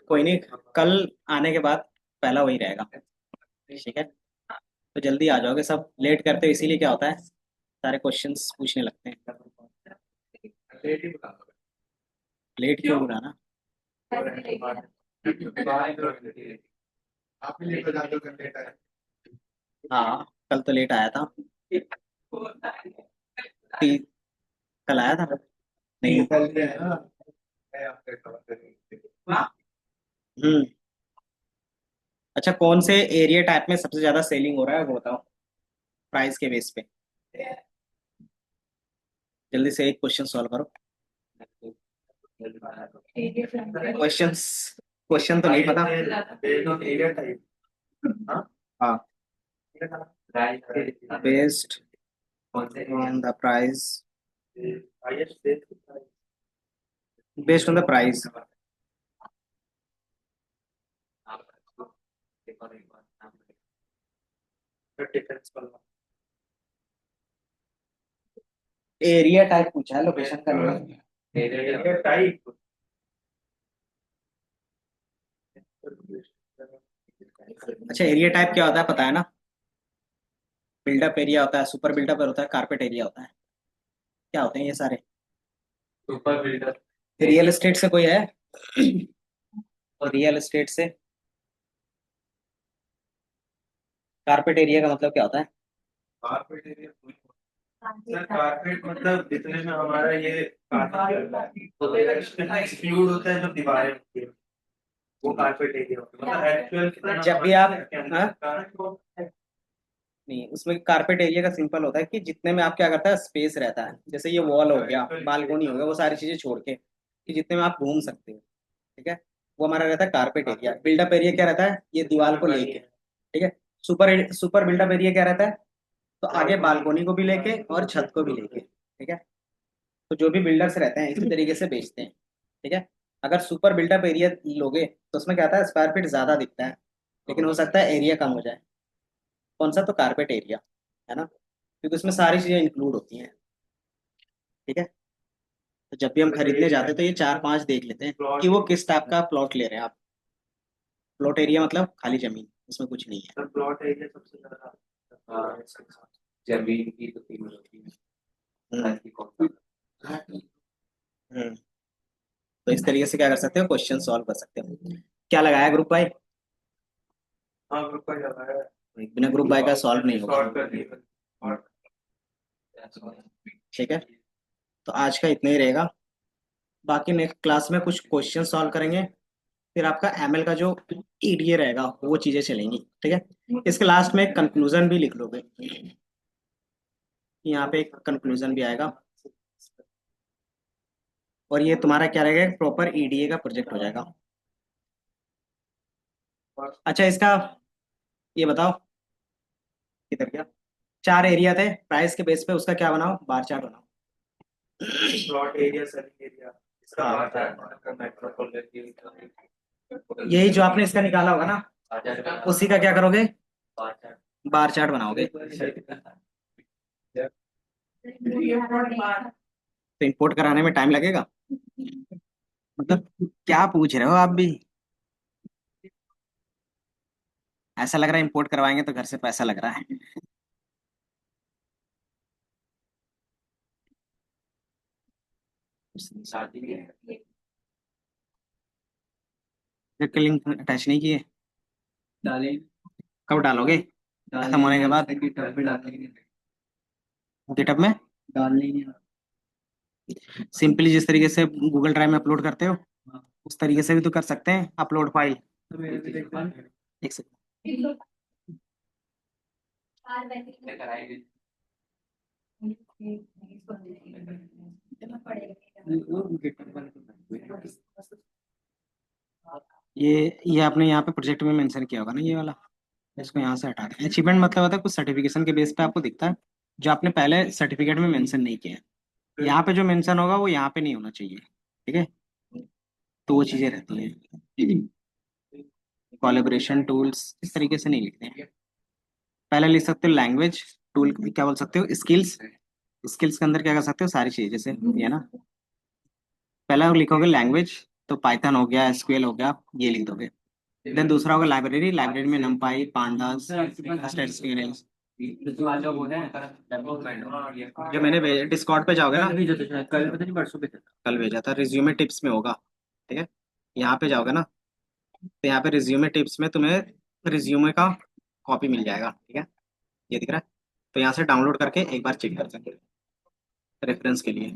कोई नहीं, कल आने के बाद पहला वही रहेगा, ठीक है। तो जल्दी आ जाओगे सब, लेट करते हो इसीलिए क्या होता है, सारे क्वेश्चंस पूछने लगते हैं। लेट ही बता दो। लेट क्यों बुलाना? आप भी लेट हो जाते हो कर लेट आए। हाँ, कल तो लेट आया था। ती- कल आया था नहीं? कल है ना, मैं आपसे कवर करेंगे। हम्म। अच्छा, कौन से एरिया टाइप में सबसे ज्यादा सेलिंग हो रहा है वो बताओ, प्राइस के बेस पे। जल्दी से एक क्वेश्चन सॉल्व करो। क्वेश्चंस, क्वेश्चन तो नहीं पता। Based on area type. हाँ? हाँ, प्राइस बेस्ड कौन से on the price, Highest bid. Based on the price. Difference वाला। एरिया टाइप पूछा है, लोकेशन का नहीं। Area type. अच्छा, एरिया टाइप क्या होता है पता है ना? बिल्डअप एरिया होता है, सुपर बिल्डअप होता है, कारपेट एरिया होता है। क्या होते हैं ये सारे? सुपर बिल्डर रियल एस्टेट से कोई है? रियल एस्टेट से कारपेट एरिया का मतलब क्या होता है? Carpet area. सर कारपेट मतलब जितने में हमारा ये एक्सक्लूड होता है जो दीवारें होती है, वो कारपेट एरिया होता है। मतलब एक्चुअल कितना जब भी आप, हाँ? हाँ? नहीं, उसमें कारपेट एरिया का सिंपल होता है कि जितने में आप क्या करता है, स्पेस रहता है, जैसे ये वॉल हो गया, बालकोनी हो गया, वो सारी चीजें छोड़ के कि जितने में आप घूम सकते हो, ठीक है, वो हमारा रहता है कारपेट एरिया। बिल्डअप एरिया क्या रहता है, ये दीवार को लेके, ठीक है। सुपर सुपर बिल्डअप एरिया क्या रहता है, तो आगे बालकोनी को भी लेके और छत को भी लेके, ठीक है। तो जो भी बिल्डर्स रहते हैं इसी तरीके से बेचते हैं, ठीक है। अगर सुपर बिल्डअप एरिया लोगे तो उसमें क्या आता है, स्क्वायर फीट ज्यादा दिखता है, लेकिन हो सकता है एरिया कम हो जाए। कौन सा? तो कारपेट एरिया, है ना, क्योंकि उसमें सारी चीजें इंक्लूड होती हैं, ठीक है। तो जब भी हम खरीदने जाते हैं तो ये 4-5 देख लेते हैं कि वो किस टाइप का प्लॉट ले रहे हैं आप। प्लॉट एरिया मतलब खाली जमीन, उसमें कुछ नहीं है। सर प्लॉट एरिया सबसे ज्यादा। हाँ, जमीन की तो कीमत होती है। हम्म। घर की कौन सा? हम्म। तो इस तरीके से क्या कर सकते हो, क्वेश्चन सॉल्व कर सकते हो। क्या लगाया ग्रुप बाय? हाँ ग्रुप का ज्यादा है। बिना ग्रुप बाय का सॉल्व नहीं होगा, शॉर्ट कर दिए। और ठीक है। तो आज का इतना ही रहेगा, बाकी नेक्स्ट क्लास में कुछ क्वेश्चन सॉल्व करेंगे, फिर आपका एमएल का जो ईडीए रहेगा वो चीजें चलेंगी, ठीक है। इसके लास्ट में एक कंक्लूजन भी लिख लोगे, यहाँ पे एक कंक्लूजन भी आएगा, और ये तुम्हारा क्या रहेगा, प्रॉपर ईडीए का प्रोजेक्ट हो जाएगा। अच्छा, इसका ये बताओ, किधर गया? 4 एरिया थे, प्राइस के बेस पे उसका क्या बनाओ, बार चार्ट बनाओ। प्लॉट एरिया सेलिंग एरिया इसका हाँ। बात है मेट्रोपॉलिटन। यही जो आपने इसका निकाला होगा ना, उसी का क्या करोगे, बार चार्ट बनाओगे। तो इंपोर्ट कराने में टाइम लगेगा, मतलब क्या पूछ रहे हो आप भी? ऐसा लग रहा है इंपोर्ट करवाएंगे तो घर से पैसा लग रहा है। शादी है प्रोजेक्ट के लिंक अटैच नहीं किए? डाले कब डालोगे? खत्म होने के बाद गिटहब पे डालेंगे गिटहब में? डालने ही नहीं सिंपली जिस तरीके से गूगल ड्राइव में अपलोड करते हो हाँ। उस तरीके से भी तो कर सकते हैं अपलोड फाइल। तो मेरे भी देखो एक सेकंड। लेकर आएंगे वो गिटहब वाले को ये आपने यहाँ पे प्रोजेक्ट में मेंशन किया होगा ना ये वाला, इसको यहाँ से हटा दें। अचीवमेंट मतलब होता है कुछ सर्टिफिकेशन के बेस पे आपको दिखता है जो आपने पहले सर्टिफिकेट में मेंशन नहीं किया है। यहाँ पे जो मेंशन होगा वो यहाँ पे नहीं होना चाहिए, ठीक है? तो वो चीजें रहती हैं। कोलैबोरेशन टूल्स इस तरीके से नहीं लिखते हैं। पहले लिख सकते हो लैंग्वेज, टूल क्या बोल सकते हो, स्किल्स। स्किल्स के अंदर क्या कर सकते हो, सारी चीजें जैसे ये ना, पहला लिखोगे लैंग्वेज तो पाइथन हो गया, एसक्यूएल हो गया, ये लिख दोगे। देन दूसरा होगा लाइब्रेरी, लाइब्रेरी में numpy, pandas, स्टैटिस्टिकल एनालिसिस। वाला वो है डेवलपमेंट जो मैंने डिस्कॉर्ड पे जाओगे ना, भेजा था शायद कल पता नहीं परसों पे था कल भेजा था, रिज्यूमे टिप्स में होगा, ठीक है? यहाँ पे जाओगे ना तो यहाँ पे रिज्यूमे टिप्स में तुम्हें रिज्यूमे का कॉपी मिल जाएगा, ठीक है? ये दिख रहा है, तो यहाँ से डाउनलोड करके एक बार चेक कर सकते हो रेफरेंस के लिए।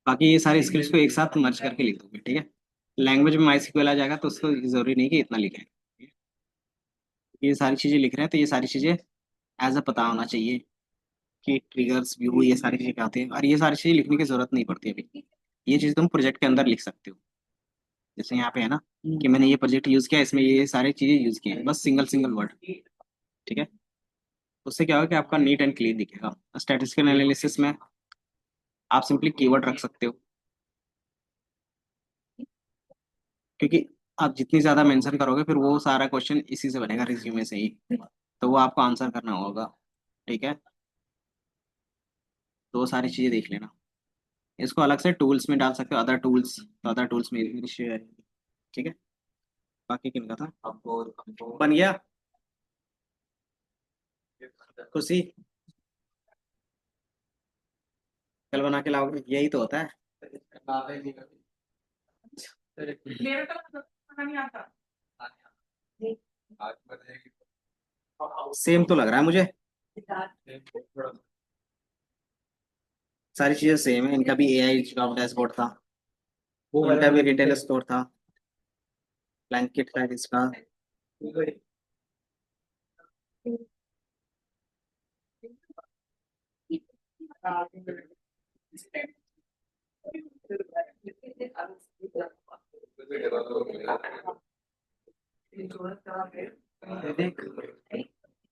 बाकी ये सारी स्किल्स को एक साथ मर्ज करके लिख दोगे, ठीक है? लैंग्वेज में माइस्क्यूएल आ जाएगा तो उसको जरूरी नहीं कि इतना लिखें। ये सारी चीजें लिख रहे हैं तो ये सारी चीजें एज अ पता होना चाहिए कि ट्रिगर्स व्यू ये सारी चीजें क्या होती हैं, और ये सारी चीजें लिखने की जरूरत नहीं पड़ती अभी। ये चीज तुम प्रोजेक्ट के अंदर लिख सकते हो, जैसे यहाँ पे है ना कि मैंने ये प्रोजेक्ट यूज किया, इसमें ये सारी चीजें यूज की हैं, बस सिंगल सिंगल वर्ड, ठीक है? उससे क्या होगा कि आपका नीट एंड क्लीन दिखेगा। स्टैटिस्टिकल एनालिसिस में आप सिंपली कीवर्ड रख सकते हो, क्योंकि आप जितनी ज्यादा मेंशन करोगे फिर वो सारा क्वेश्चन इसी से बनेगा, रिज्यूमे से ही, तो वो आपको आंसर करना होगा, ठीक है? तो वो सारी चीजें देख लेना। इसको अलग से टूल्स में डाल सकते हो, अदर टूल्स, तो अदर टूल्स में शेयर, ठीक है? बाकी किन का था, बन गया खुशी? कल बना के लाओगे, यही तो होता है। मेरे को खाना नहीं आता। सेम तो लग रहा है मुझे, सारी चीजें सेम है। इनका भी एआई जॉब डैशबोर्ड था, इनका भी रिटेल स्टोर था, ब्लैंकेट था इसका। देख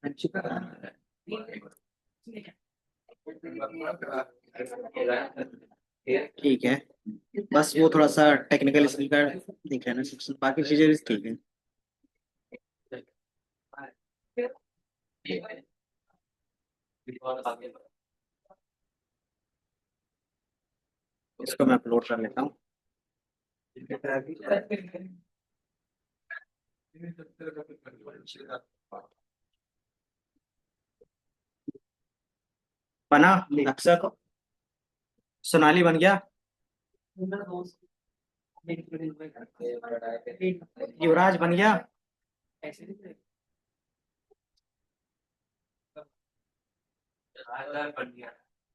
अच्छी ठीक है, बस वो थोड़ा सा टेक्निकल स्किल का देख लेना सेक्शन, बाकी चीजें भी ठीक है। इसको मैं अपलोड कर लेता हूँ। बना अक्षर, सोनाली बन गया, युवराज बन गया, बन गया